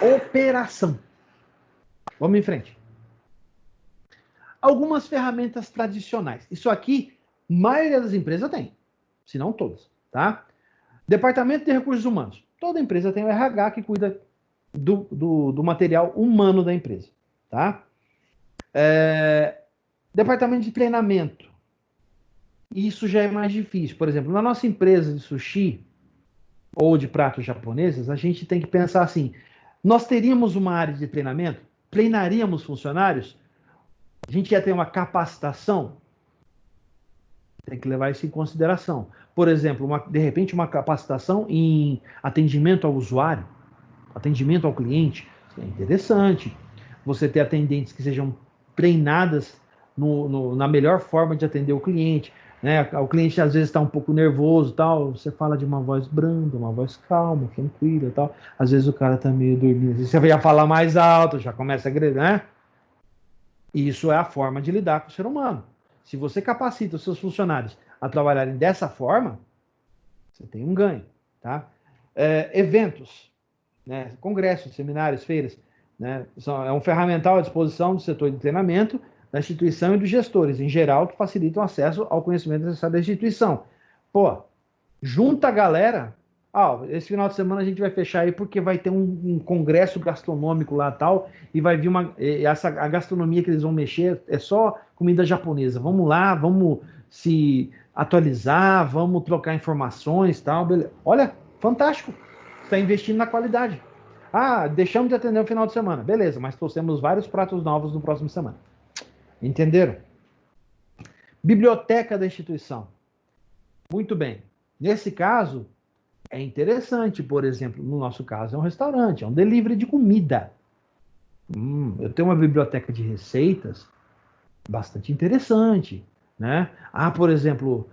Operação. Vamos em frente. Algumas ferramentas tradicionais. Isso aqui, a maioria das empresas tem, se não todas, tá? Departamento de Recursos Humanos. Toda empresa tem o RH que cuida do material humano da empresa, tá? Departamento de treinamento. Isso já é mais difícil. Por exemplo, na nossa empresa de sushi ou de pratos japoneses, a gente tem que pensar assim: nós teríamos uma área de treinamento? Treinaríamos funcionários? A gente ia ter uma capacitação? Tem que levar isso em consideração. Por exemplo, de repente, uma capacitação em atendimento ao usuário, atendimento ao cliente. É interessante. Você ter atendentes que sejam treinadas na melhor forma de atender o cliente, né? O cliente às vezes está um pouco nervoso, tal. Você fala de uma voz branda, uma voz calma, tranquila, tal. Às vezes o cara está meio dormindo, você vai falar mais alto, já começa a agredir, né? Isso é a forma de lidar com o ser humano. Se você capacita os seus funcionários a trabalharem dessa forma, você tem um ganho, tá? Eventos, né? Congressos, seminários, feiras, né? É um ferramental à disposição do setor de treinamento, da instituição e dos gestores, em geral, que facilitam o acesso ao conhecimento necessário da instituição. Pô, junta a galera. Esse final de semana a gente vai fechar aí porque vai ter um congresso gastronômico lá tal, e vai vir a gastronomia que eles vão mexer é só comida japonesa. Vamos lá, vamos se atualizar, vamos trocar informações tal. Beleza. Olha, fantástico. Está investindo na qualidade. Deixamos de atender o final de semana. Beleza, mas trouxemos vários pratos novos no próximo semana. Entenderam? Biblioteca da instituição. Muito bem. Nesse caso, é interessante, por exemplo, no nosso caso é um restaurante, é um delivery de comida. Eu tenho uma biblioteca de receitas bastante interessante, né? Por exemplo,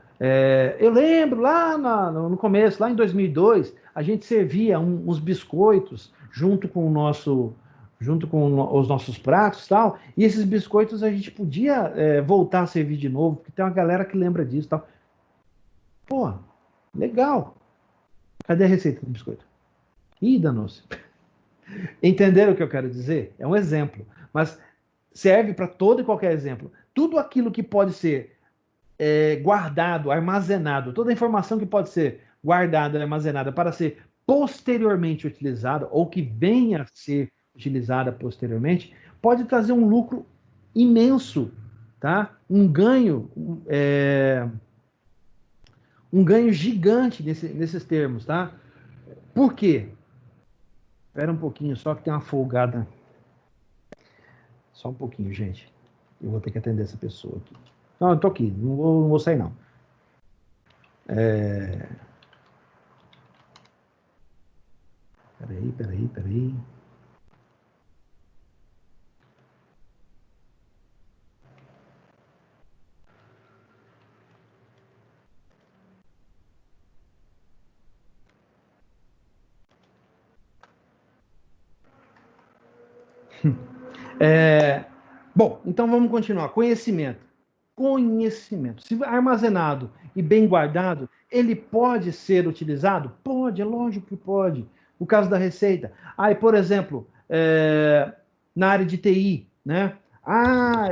eu lembro lá no começo, lá em 2002, a gente servia uns biscoitos junto com os nossos pratos e tal, e esses biscoitos a gente podia voltar a servir de novo, porque tem uma galera que lembra disso e tal. Pô, legal. Cadê a receita do biscoito? Ih, danou-se. Entenderam o que eu quero dizer? É um exemplo, mas serve para todo e qualquer exemplo. Tudo aquilo que pode ser guardado, armazenado, toda a informação que pode ser guardada e armazenada para ser posteriormente utilizada ou que venha a ser utilizada posteriormente, pode trazer um lucro imenso, tá? Um ganho gigante nesses termos, tá? Por quê? Espera um pouquinho, só que tem uma folgada. Só um pouquinho, gente. Eu vou ter que atender essa pessoa aqui. Não, eu tô aqui, não vou sair, não. Peraí. Bom, então vamos continuar. Conhecimento. Se armazenado e bem guardado, ele pode ser utilizado? Pode, é lógico que pode. O caso da receita. E, por exemplo, na área de TI, né?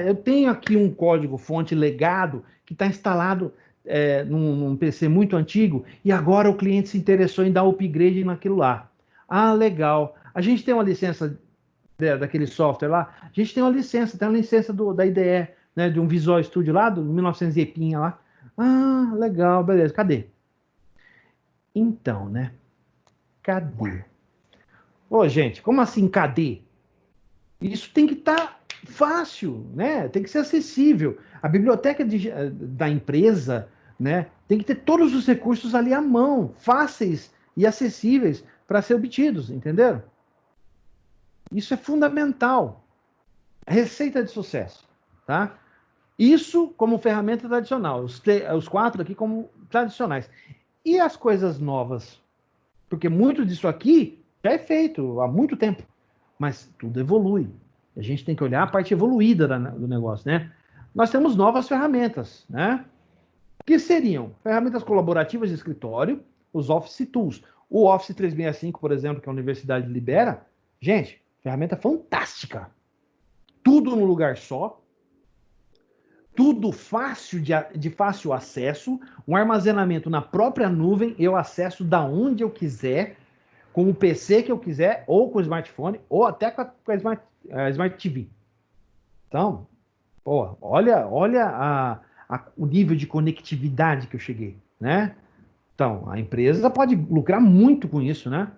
Eu tenho aqui um código-fonte legado que está instalado num PC muito antigo e agora o cliente se interessou em dar upgrade naquilo lá. Legal. A gente tem uma licença daquele software lá, a gente tem uma licença, da IDE, né, de um Visual Studio lá, do 1900 e pinha lá. Legal, beleza, cadê? Então, né, cadê? Gente, como assim cadê? Isso tem que estar fácil, né, tem que ser acessível. A biblioteca da empresa, né, tem que ter todos os recursos ali à mão, fáceis e acessíveis para ser obtidos, entenderam? Isso é fundamental. Receita de sucesso, tá? Isso como ferramenta tradicional, os 4 aqui como tradicionais. E as coisas novas? Porque muito disso aqui já é feito há muito tempo, mas tudo evolui. A gente tem que olhar a parte evoluída do negócio, né? Nós temos novas ferramentas, né? Que seriam ferramentas colaborativas de escritório, os Office Tools. O Office 365, por exemplo, que a universidade libera, gente, ferramenta fantástica. Tudo no lugar só, tudo fácil de fácil acesso, um armazenamento na própria nuvem, eu acesso da onde eu quiser, com o PC que eu quiser, ou com o smartphone, ou até com a Smart TV. Então, olha o nível de conectividade que eu cheguei, né? Então, a empresa pode lucrar muito com isso, né?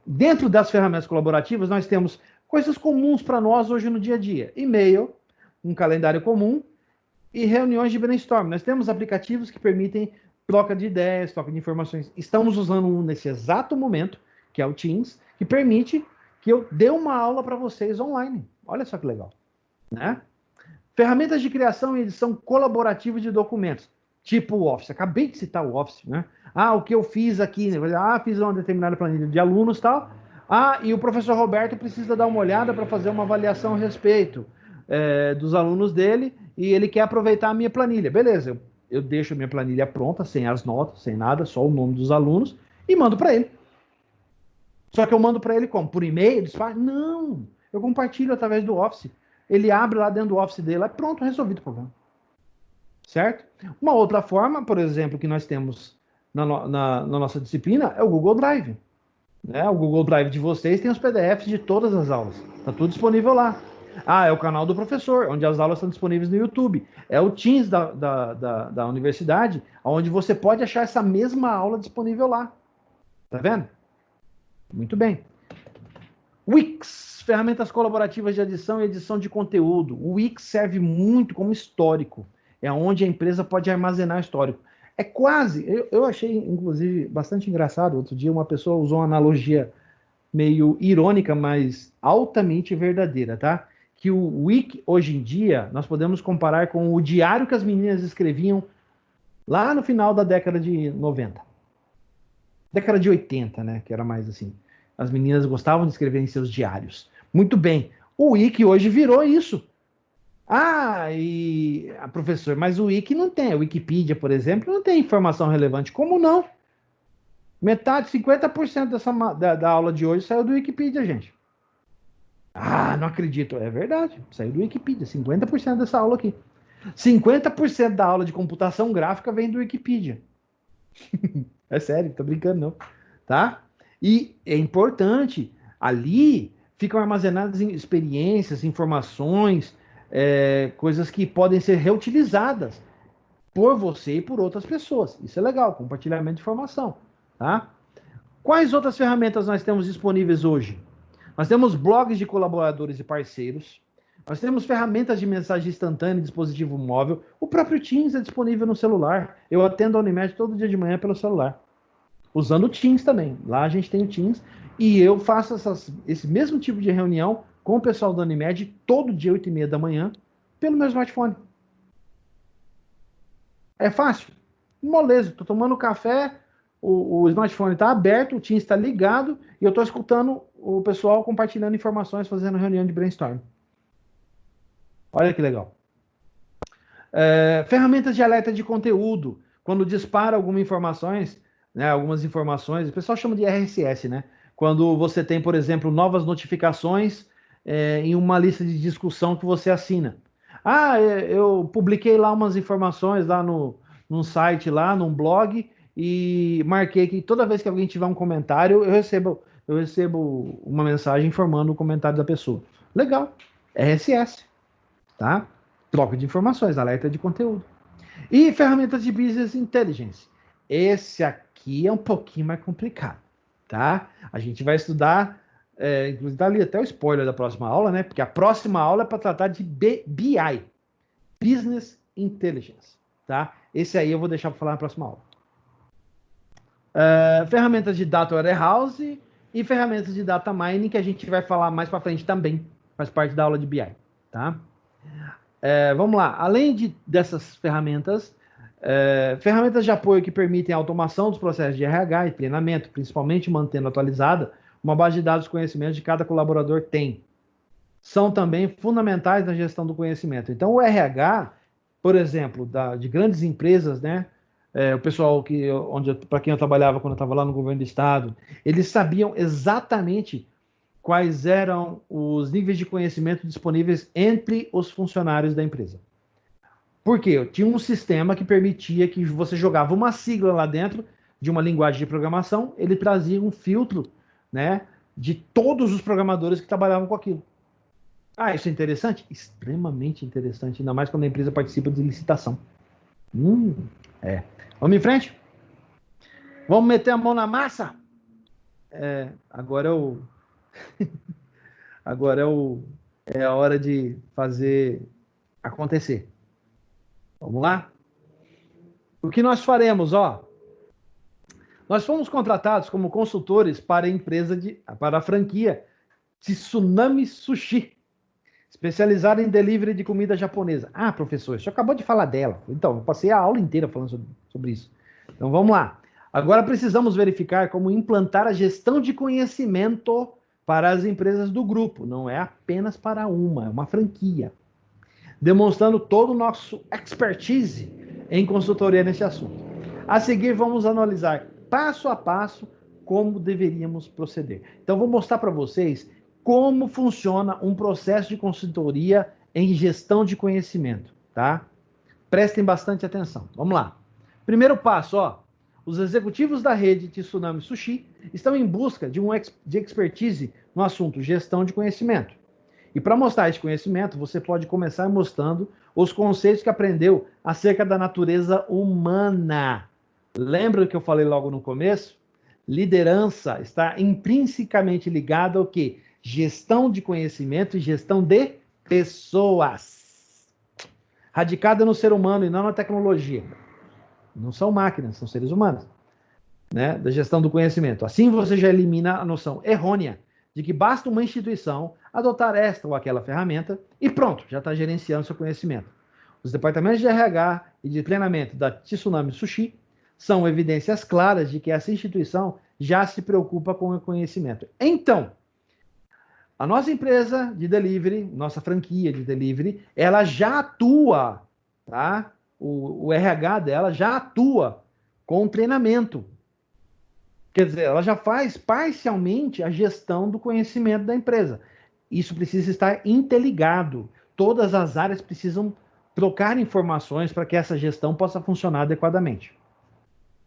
Dentro das ferramentas colaborativas, nós temos coisas comuns para nós hoje no dia a dia. E-mail, um calendário comum e reuniões de brainstorm. Nós temos aplicativos que permitem troca de ideias, troca de informações. Estamos usando um nesse exato momento, que é o Teams, que permite que eu dê uma aula para vocês online. Olha só que legal. né? Ferramentas de criação e edição colaborativa de documentos, tipo o Office. Acabei de citar o Office, né? O que eu fiz aqui, né? Fiz uma determinada planilha de alunos e tal. E o professor Roberto precisa dar uma olhada para fazer uma avaliação a respeito dos alunos dele e ele quer aproveitar a minha planilha. Beleza, eu deixo a minha planilha pronta, sem as notas, sem nada, só o nome dos alunos e mando para ele. Só que eu mando para ele como? Por e-mail? Não, eu compartilho através do Office. Ele abre lá dentro do Office dele, pronto, resolvido o problema. Certo? Uma outra forma, por exemplo, que nós temos na nossa disciplina é o Google Drive. Né? O Google Drive de vocês tem os PDFs de todas as aulas. Está tudo disponível lá. É o canal do professor, onde as aulas estão disponíveis no YouTube. É o Teams da universidade, onde você pode achar essa mesma aula disponível lá. Tá vendo? Muito bem. Wix, ferramentas colaborativas de adição e edição de conteúdo. O Wix serve muito como histórico. É onde a empresa pode armazenar histórico. É quase, eu achei, inclusive, bastante engraçado. Outro dia uma pessoa usou uma analogia meio irônica, mas altamente verdadeira, tá? Que o Wiki, hoje em dia, nós podemos comparar com o diário que as meninas escreviam lá no final da década de 90. Década de 80, né? Que era mais assim. As meninas gostavam de escrever em seus diários. Muito bem. O Wiki hoje virou isso. Professor, mas o Wiki não tem. A Wikipedia, por exemplo, não tem informação relevante. Como não? Metade, 50% da aula de hoje saiu do Wikipedia, gente. Não acredito. É verdade. Saiu do Wikipedia. 50% dessa aula aqui. 50% da aula de computação gráfica vem do Wikipedia. É sério, tô brincando não. Tá? E é importante, ali ficam armazenadas experiências, informações, coisas que podem ser reutilizadas por você e por outras pessoas. Isso é legal, compartilhamento de informação. Tá? Quais outras ferramentas nós temos disponíveis hoje? Nós temos blogs de colaboradores e parceiros. Nós temos ferramentas de mensagem instantânea e dispositivo móvel. O próprio Teams é disponível no celular. Eu atendo a Unimed todo dia de manhã pelo celular. Usando o Teams também. Lá a gente tem o Teams. E eu faço esse mesmo tipo de reunião com o pessoal da Unimed todo dia, 8h30 da manhã, pelo meu smartphone. É fácil? Moleza. Estou tomando café, o smartphone está aberto, o Teams está ligado e eu estou escutando o pessoal compartilhando informações, fazendo reunião de brainstorm. Olha que legal. Ferramentas de alerta de conteúdo. Quando dispara algumas informações, o pessoal chama de RSS, né? Quando você tem, por exemplo, novas notificações em uma lista de discussão que você assina. Eu publiquei lá umas informações lá num site, lá num blog, e marquei que toda vez que alguém tiver um comentário, eu recebo uma mensagem informando o comentário da pessoa. Legal. RSS. Tá? Troca de informações, alerta de conteúdo. E ferramentas de Business Intelligence. Esse aqui é um pouquinho mais complicado, tá? A gente vai estudar, inclusive tá ali até o spoiler da próxima aula, né? Porque a próxima aula é para tratar de BI, Business Intelligence, tá? Esse aí eu vou deixar para falar na próxima aula. Ferramentas de Data Warehouse e ferramentas de Data Mining, que a gente vai falar mais para frente também, faz parte da aula de BI, tá? Vamos lá, além dessas ferramentas, ferramentas de apoio que permitem a automação dos processos de RH e treinamento, principalmente mantendo atualizada uma base de dados de conhecimento de cada colaborador tem. São também fundamentais na gestão do conhecimento. Então, o RH, por exemplo, de grandes empresas, né? O pessoal para quem eu trabalhava quando eu estava lá no governo do estado, eles sabiam exatamente quais eram os níveis de conhecimento disponíveis entre os funcionários da empresa. Por quê? Tinha um sistema que permitia que você jogava uma sigla lá dentro de uma linguagem de programação, ele trazia um filtro, né, de todos os programadores que trabalhavam com aquilo. Isso é interessante? Extremamente interessante, ainda mais quando a empresa participa de licitação. Vamos em frente? Vamos meter a mão na massa? Agora é a hora de fazer acontecer. Vamos lá? O que nós faremos, Nós fomos contratados como consultores para a franquia Tsunami Sushi. Especializada em delivery de comida japonesa. Ah, professor, você acabou de falar dela. Então, eu passei a aula inteira falando sobre isso. Então, vamos lá. Agora precisamos verificar como implantar a gestão de conhecimento para as empresas do grupo. Não é apenas para uma, é uma franquia. Demonstrando todo o nosso expertise em consultoria nesse assunto. A seguir, vamos analisar passo a passo como deveríamos proceder. Então, vou mostrar para vocês como funciona um processo de consultoria em gestão de conhecimento, tá? Prestem bastante atenção. Vamos lá. Primeiro passo, ó. Os executivos da rede Tsunami Sushi estão em busca de expertise no assunto gestão de conhecimento. E para mostrar esse conhecimento, você pode começar mostrando os conceitos que aprendeu acerca da natureza humana. Lembra que eu falei logo no começo? Liderança está intrinsecamente ligada ao quê? Gestão de conhecimento e gestão de pessoas. Radicada no ser humano e não na tecnologia. Não são máquinas, são seres humanos. Né? Da gestão do conhecimento. Assim você já elimina a noção errônea de que basta uma instituição adotar esta ou aquela ferramenta e pronto, já está gerenciando seu conhecimento. Os departamentos de RH e de treinamento da Tsunami Sushi são evidências claras de que essa instituição já se preocupa com o conhecimento. Então, a nossa empresa de delivery, nossa franquia de delivery, ela já atua, tá? O RH dela já atua com treinamento. Quer dizer, ela já faz parcialmente a gestão do conhecimento da empresa. Isso precisa estar interligado. Todas as áreas precisam trocar informações para que essa gestão possa funcionar adequadamente.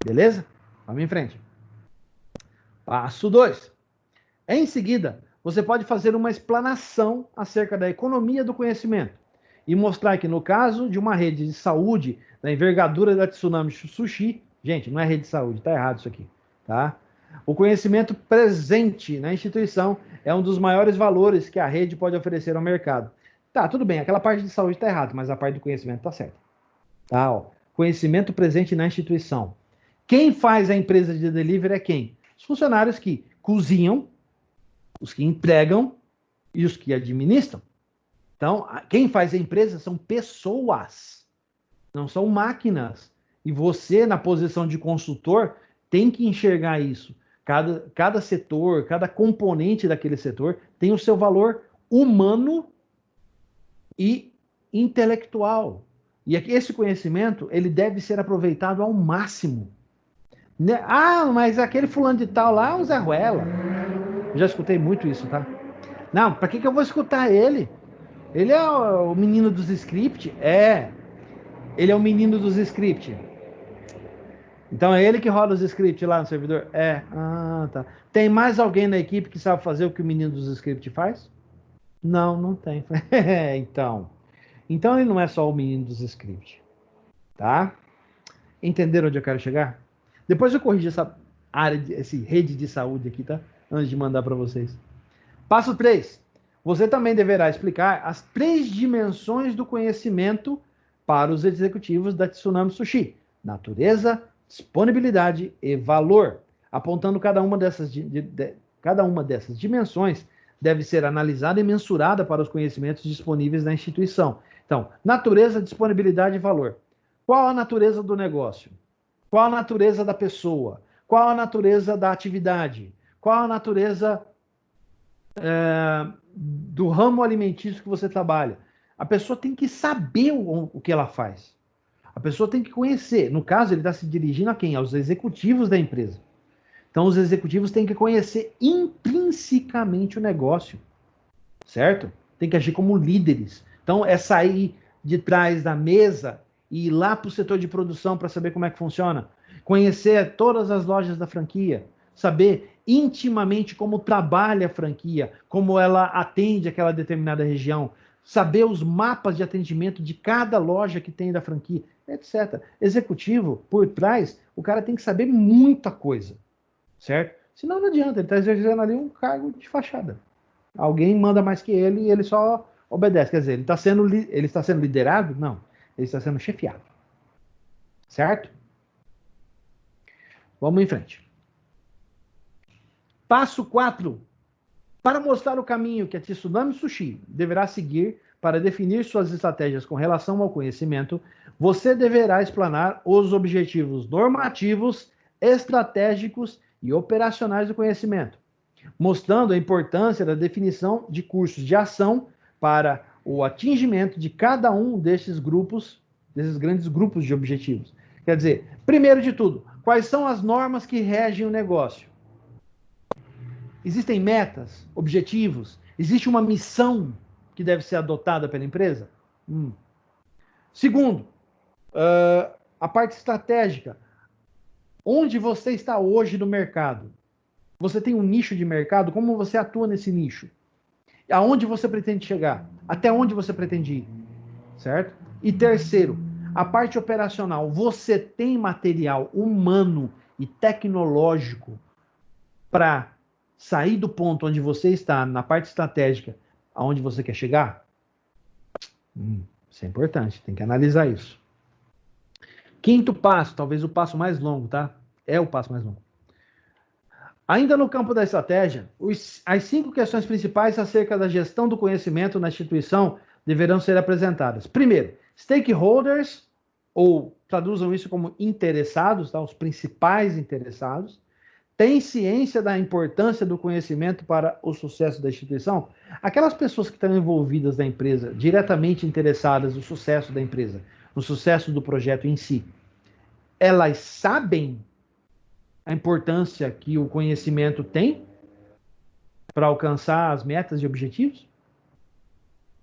Beleza? Vamos em frente. Passo 2. Em seguida, você pode fazer uma explanação acerca da economia do conhecimento e mostrar que no caso de uma rede de saúde da envergadura da Tsunami Sushi, gente, não é rede de saúde, tá errado isso aqui, tá? O conhecimento presente na instituição é um dos maiores valores que a rede pode oferecer ao mercado. Tá, tudo bem, aquela parte de saúde tá errada, mas a parte do conhecimento tá certa. Tá, ó. Conhecimento presente na instituição. Quem faz a empresa de delivery é quem? Os funcionários que cozinham, os que empregam e os que administram. Então, quem faz a empresa são pessoas, não são máquinas. E você, na posição de consultor, tem que enxergar isso. Cada setor, cada componente daquele setor tem o seu valor humano e intelectual. E esse conhecimento, ele deve ser aproveitado ao máximo. Ah, mas aquele fulano de tal lá é um Zé Ruela. Eu já escutei muito isso, tá? Não, para que eu vou escutar ele? Ele é o menino dos script? É. Ele é o menino dos script. Então é ele que roda os scripts lá no servidor? É. Ah, tá. Tem mais alguém na equipe que sabe fazer o que o menino dos scripts faz? Não, não tem. Então. Então ele não é só o menino dos scripts. Tá? Entenderam onde eu quero chegar? Depois eu corrijo essa área, essa rede de saúde aqui, tá? Antes de mandar para vocês. Passo 3. Você também deverá explicar as 3 dimensões do conhecimento para os executivos da Tsunami Sushi: natureza, disponibilidade e valor. Apontando cada uma dessas dimensões deve ser analisada e mensurada para os conhecimentos disponíveis na instituição. Então, natureza, disponibilidade e valor. Qual a natureza do negócio? Qual a natureza da pessoa? Qual a natureza da atividade? Qual a natureza do ramo alimentício que você trabalha? A pessoa tem que saber o que ela faz. A pessoa tem que conhecer. No caso, ele está se dirigindo a quem? Aos executivos da empresa. Então, os executivos têm que conhecer intrinsecamente o negócio, certo? Tem que agir como líderes. Então, é sair de trás da mesa e ir lá para o setor de produção para saber como é que funciona. Conhecer todas as lojas da franquia. Saber intimamente como trabalha a franquia, como ela atende aquela determinada região. Saber os mapas de atendimento de cada loja que tem da franquia, etc. Executivo, por trás, o cara tem que saber muita coisa. Certo? Senão não adianta, ele está exercendo ali um cargo de fachada. Alguém manda mais que ele e ele só obedece. Quer dizer, ele está sendo liderado? Não. Ele está sendo chefiado. Certo? Vamos em frente. Passo 4. Para mostrar o caminho que a Tsunami Sushi deverá seguir para definir suas estratégias com relação ao conhecimento, você deverá explanar os objetivos normativos, estratégicos e operacionais do conhecimento, mostrando a importância da definição de cursos de ação para o atingimento de cada um desses grupos, desses grandes grupos de objetivos. Quer dizer, primeiro de tudo, quais são as normas que regem o negócio? Existem metas, objetivos? Existe uma missão que deve ser adotada pela empresa? Segundo, a parte estratégica. Onde você está hoje no mercado? Você tem um nicho de mercado? Como você atua nesse nicho? Aonde você pretende chegar? Até onde você pretende ir? Certo? E terceiro, a parte operacional. Você tem material humano e tecnológico para sair do ponto onde você está, na parte estratégica, aonde você quer chegar? Isso é importante, tem que analisar isso. Quinto passo, talvez o passo mais longo, tá? É o passo mais longo. Ainda no campo da estratégia, as 5 questões principais acerca da gestão do conhecimento na instituição deverão ser apresentadas. Primeiro, stakeholders, ou traduzam isso como interessados, tá? Os principais interessados, têm ciência da importância do conhecimento para o sucesso da instituição? Aquelas pessoas que estão envolvidas na empresa, diretamente interessadas no sucesso da empresa, no sucesso do projeto em si, elas sabem a importância que o conhecimento tem para alcançar as metas e objetivos?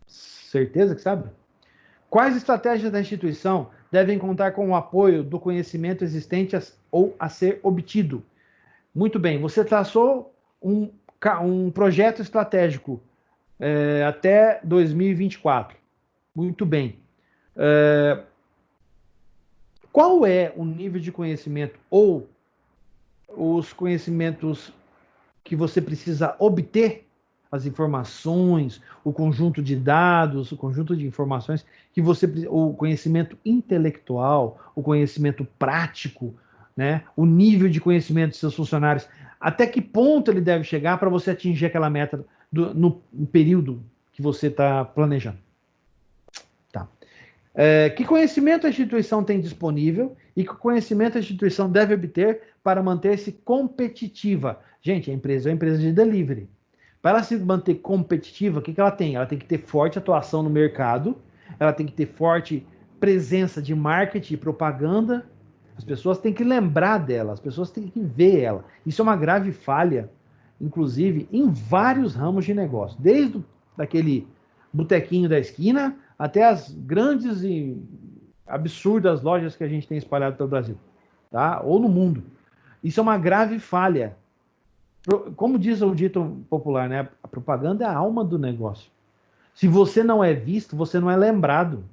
Certeza que sabe? Quais estratégias da instituição devem contar com o apoio do conhecimento existente ou a ser obtido? Muito bem, você traçou um projeto estratégico até 2024. Muito bem. Qual é o nível de conhecimento ou os conhecimentos que você precisa obter, as informações, o conjunto de dados, o conjunto de informações que você, o conhecimento intelectual, o conhecimento prático, né? O nível de conhecimento dos seus funcionários, até que ponto ele deve chegar para você atingir aquela meta no período que você está planejando. Tá. Que conhecimento a instituição tem disponível e que conhecimento a instituição deve obter para manter-se competitiva? Gente, a empresa é uma empresa de delivery. Para ela se manter competitiva, o que ela tem? Ela tem que ter forte atuação no mercado, ela tem que ter forte presença de marketing e propaganda. As pessoas têm que lembrar dela, as pessoas têm que ver ela. Isso é uma grave falha, inclusive, em vários ramos de negócio. Desde daquele botequinho da esquina até as grandes e absurdas lojas que a gente tem espalhado pelo Brasil, tá? Ou no mundo. Isso é uma grave falha. Como diz o dito popular, né? A propaganda é a alma do negócio. Se você não é visto, você não é lembrado.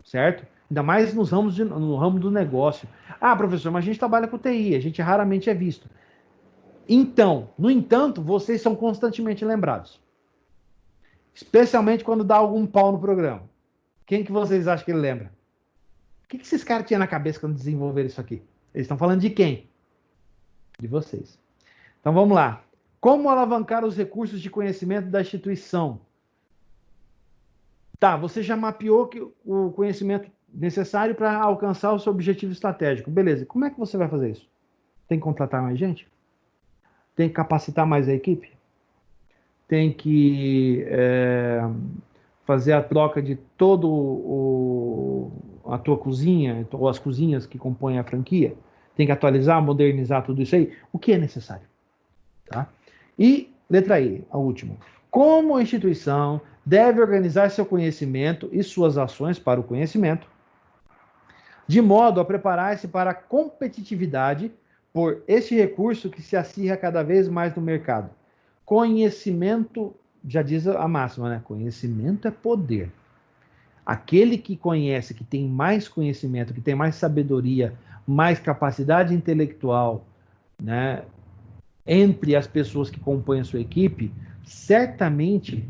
Certo? Ainda mais no ramo do negócio. Ah, professor, mas a gente trabalha com TI, a gente raramente é visto. Então, no entanto, vocês são constantemente lembrados. Especialmente quando dá algum pau no programa. Quem que vocês acham que ele lembra? O que esses caras tinham na cabeça quando desenvolveram isso aqui? Eles estão falando de quem? De vocês. Então vamos lá. Como alavancar os recursos de conhecimento da instituição? Tá, você já mapeou o conhecimento necessário para alcançar o seu objetivo estratégico. Beleza, como é que você vai fazer isso? Tem que contratar mais gente? Tem que capacitar mais a equipe? Tem que fazer a troca de a tua cozinha, ou as cozinhas que compõem a franquia? Tem que atualizar, modernizar tudo isso aí? O que é necessário? Tá? E, letra I, a última. Como a instituição deve organizar seu conhecimento e suas ações para o conhecimento, de modo a preparar-se para a competitividade por este recurso que se acirra cada vez mais no mercado. Conhecimento, já diz a máxima, né? Conhecimento é poder. Aquele que conhece, que tem mais conhecimento, que tem mais sabedoria, mais capacidade intelectual, né, entre as pessoas que compõem a sua equipe, certamente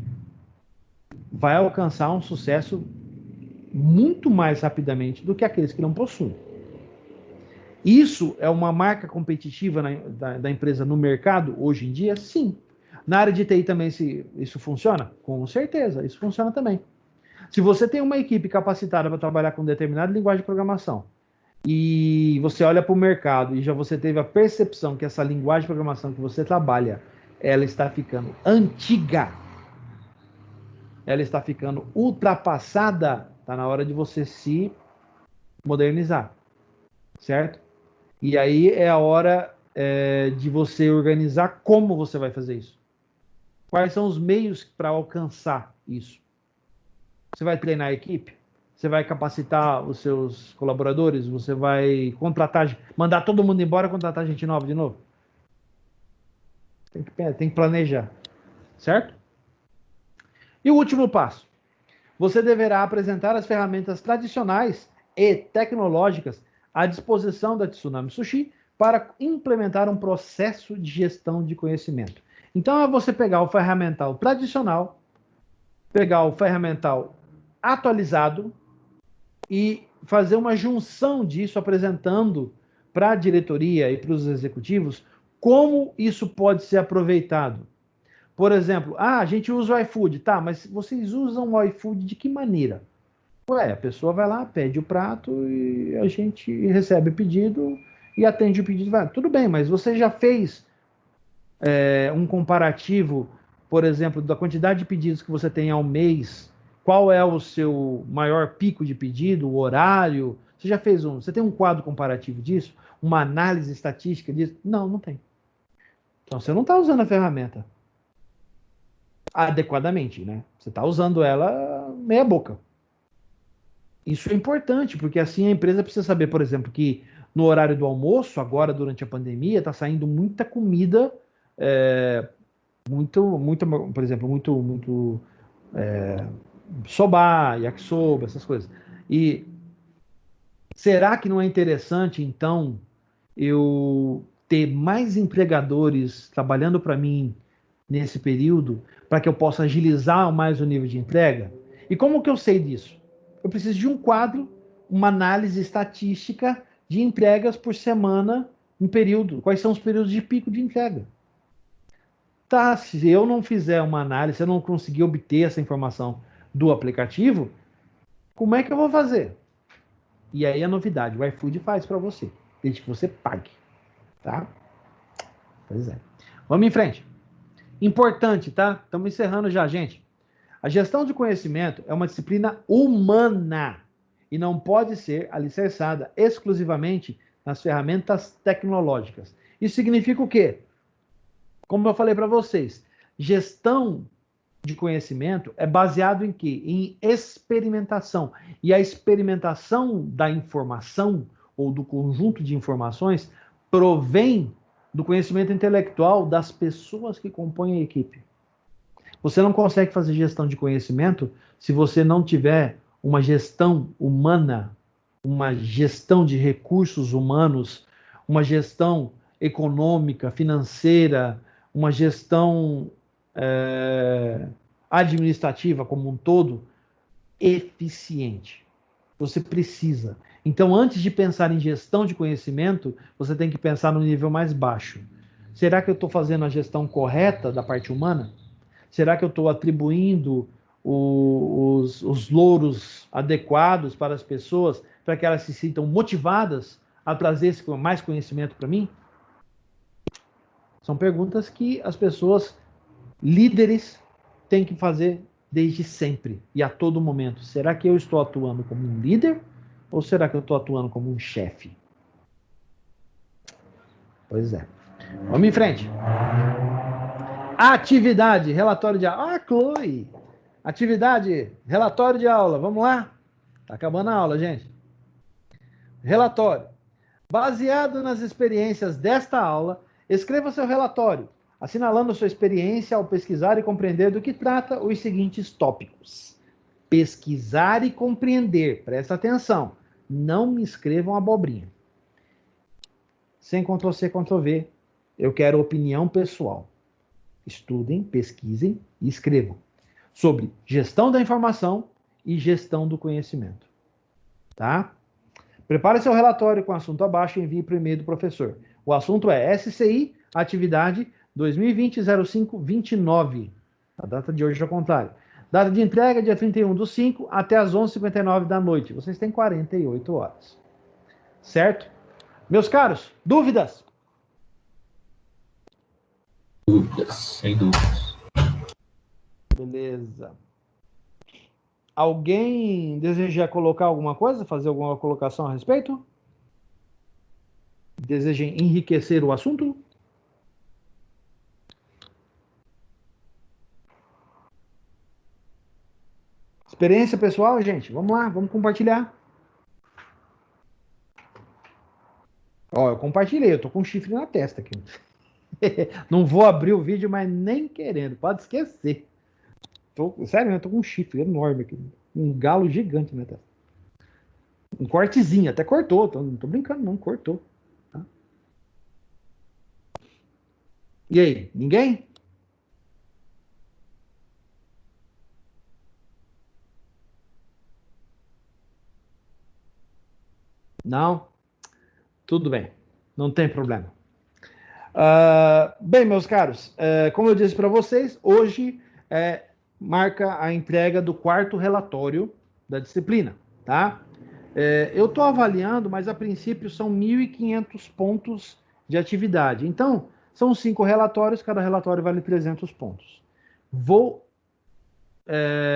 vai alcançar um sucesso muito mais rapidamente do que aqueles que não possuem. Isso é uma marca competitiva da empresa no mercado hoje em dia? Sim. Na área de TI também isso funciona? Com certeza, isso funciona também. Se você tem uma equipe capacitada para trabalhar com determinada linguagem de programação e você olha para o mercado e já você teve a percepção que essa linguagem de programação que você trabalha, ela está ficando antiga, ela está ficando ultrapassada, está na hora de você se modernizar, certo? E aí é a hora de você organizar como você vai fazer isso. Quais são os meios para alcançar isso? Você vai treinar a equipe? Você vai capacitar os seus colaboradores? Você vai contratar, mandar todo mundo embora e contratar gente nova de novo? Tem que planejar, certo? E o último passo. Você deverá apresentar as ferramentas tradicionais e tecnológicas à disposição da Tsunami Sushi para implementar um processo de gestão de conhecimento. Então é você pegar o ferramental tradicional, pegar o ferramental atualizado e fazer uma junção disso, apresentando para a diretoria e para os executivos como isso pode ser aproveitado. Por exemplo, a gente usa o iFood, tá, mas vocês usam o iFood de que maneira? Ué, a pessoa vai lá, pede o prato e a gente recebe o pedido e atende o pedido. Tudo bem, mas você já fez um comparativo, por exemplo, da quantidade de pedidos que você tem ao mês, qual é o seu maior pico de pedido, o horário? Você já fez você tem um quadro comparativo disso? Uma análise estatística disso? Não, não tem. Então você não está usando a ferramenta adequadamente, né? Você está usando ela meia boca. Isso é importante, porque assim a empresa precisa saber, por exemplo, que no horário do almoço, agora durante a pandemia, está saindo muita comida, por exemplo, muito soba, yakisoba, essas coisas. E será que não é interessante, então, eu ter mais empregadores trabalhando para mim nesse período, para que eu possa agilizar mais o nível de entrega? E como que eu sei disso? Eu preciso de um quadro, uma análise estatística de entregas por semana, um período. Quais são os períodos de pico de entrega? Tá, se eu não fizer uma análise, se eu não conseguir obter essa informação do aplicativo, como é que eu vou fazer? E aí a novidade, o iFood faz para você, desde que você pague, tá? Pois é. Vamos em frente. Importante, tá? Estamos encerrando já, gente. A gestão de conhecimento é uma disciplina humana e não pode ser alicerçada exclusivamente nas ferramentas tecnológicas. Isso significa o quê? Como eu falei para vocês, gestão de conhecimento é baseado em quê? Em experimentação. E a experimentação da informação ou do conjunto de informações provém do conhecimento intelectual das pessoas que compõem a equipe. Você não consegue fazer gestão de conhecimento se você não tiver uma gestão humana, uma gestão de recursos humanos, uma gestão econômica, financeira, uma gestão administrativa como um todo eficiente. Você precisa. Então, antes de pensar em gestão de conhecimento, você tem que pensar no nível mais baixo. Será que eu estou fazendo a gestão correta da parte humana? Será que eu estou atribuindo os louros adequados para as pessoas, para que elas se sintam motivadas a trazer mais conhecimento para mim? São perguntas que as pessoas, líderes, têm que fazer desde sempre e a todo momento. Será que eu estou atuando como um líder ou será que eu estou atuando como um chefe? Pois é. Vamos em frente. Atividade, relatório de aula. Ah, Chloe! Atividade, relatório de aula. Vamos lá? Tá acabando a aula, gente. Relatório. Baseado nas experiências desta aula, escreva seu relatório, assinalando sua experiência ao pesquisar e compreender do que trata os seguintes tópicos. Pesquisar e compreender. Presta atenção. Não me escrevam abobrinha. Sem Ctrl+C, Ctrl+V. Eu quero opinião pessoal. Estudem, pesquisem e escrevam sobre gestão da informação e gestão do conhecimento. Tá? Prepare seu relatório com o assunto abaixo e envie para o e-mail do professor. O assunto é SCI, atividade 2020-05-29. A data de hoje é ao contrário. Data de entrega, dia 31/5, até as 11h59 da noite. Vocês têm 48 horas. Certo? Meus caros, dúvidas? Dúvidas, sem dúvidas. Beleza. Alguém deseja colocar alguma coisa? Fazer alguma colocação a respeito? Deseja enriquecer o assunto? Experiência pessoal, gente? Vamos lá, vamos compartilhar. Ó, eu compartilhei, eu tô com um chifre na testa aqui. Não vou abrir o vídeo, mas nem querendo, pode esquecer. Sério, eu tô com um chifre enorme aqui. Um galo gigante na testa. Um cortezinho, até cortou. Não tô brincando, não, cortou. Tá? E aí, ninguém? Não? Tudo bem, não tem problema. Bem, meus caros, como eu disse para vocês, hoje marca a entrega do 4º relatório da disciplina, tá? Eu estou avaliando, mas a princípio são 1.500 pontos de atividade. Então, são 5 relatórios, cada relatório vale 300 pontos. Vou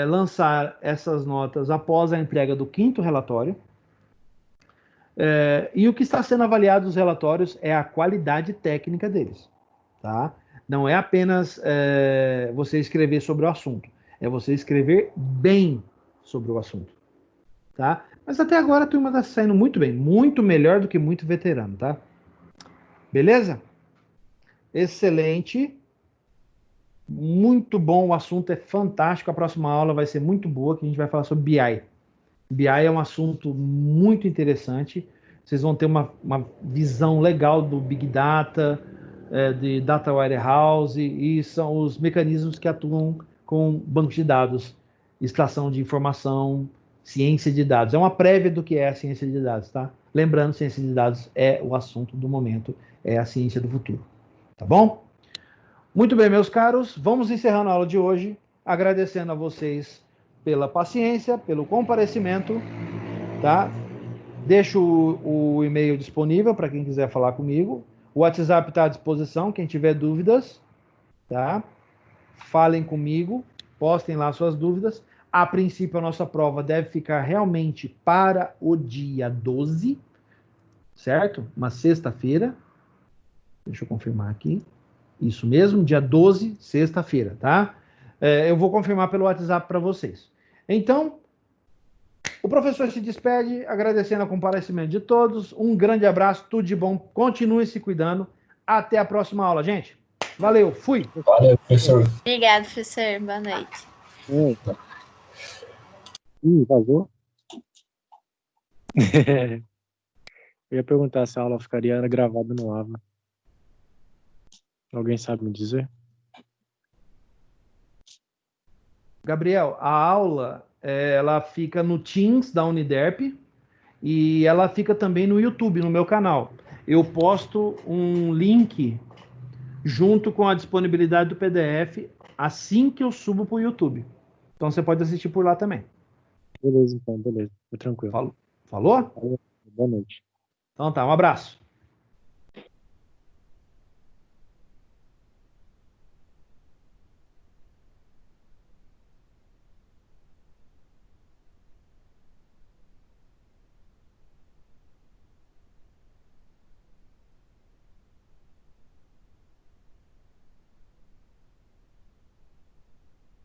lançar essas notas após a entrega do 5º relatório. E o que está sendo avaliado nos relatórios é a qualidade técnica deles. Tá? Não é apenas você escrever sobre o assunto, é você escrever bem sobre o assunto. Tá? Mas até agora a turma está saindo muito bem, muito melhor do que muito veterano, tá? Beleza? Excelente. Muito bom, o assunto é fantástico. A próxima aula vai ser muito boa, que a gente vai falar sobre BI. BI é um assunto muito interessante. Vocês vão ter uma visão legal do Big Data, de Data Warehouse, e são os mecanismos que atuam com bancos de dados, extração de informação, ciência de dados. É uma prévia do que é a ciência de dados, tá? Lembrando, ciência de dados é o assunto do momento, é a ciência do futuro. Tá bom? Muito bem, meus caros, vamos encerrando a aula de hoje, agradecendo a vocês pela paciência, pelo comparecimento, tá? Deixo o e-mail disponível para quem quiser falar comigo. O WhatsApp está à disposição, quem tiver dúvidas, tá? Falem comigo, postem lá suas dúvidas. A princípio, a nossa prova deve ficar realmente para o dia 12, certo? Uma sexta-feira. Deixa eu confirmar aqui. Isso mesmo, dia 12, sexta-feira, tá? Eu vou confirmar pelo WhatsApp para vocês. Então, o professor se despede, agradecendo o comparecimento de todos. Um grande abraço, tudo de bom. Continue se cuidando. Até a próxima aula, gente. Valeu, fui. Valeu, professor. Obrigada, professor. Boa noite. Vazou? Eu ia perguntar se a aula ficaria gravada no AVA. Alguém sabe me dizer? Gabriel, a aula ela fica no Teams da Uniderp e ela fica também no YouTube, no meu canal. Eu posto um link junto com a disponibilidade do PDF assim que eu subo para o YouTube. Então você pode assistir por lá também. Beleza, então, beleza. Tô tranquilo. Falou? Boa noite. Então tá, um abraço.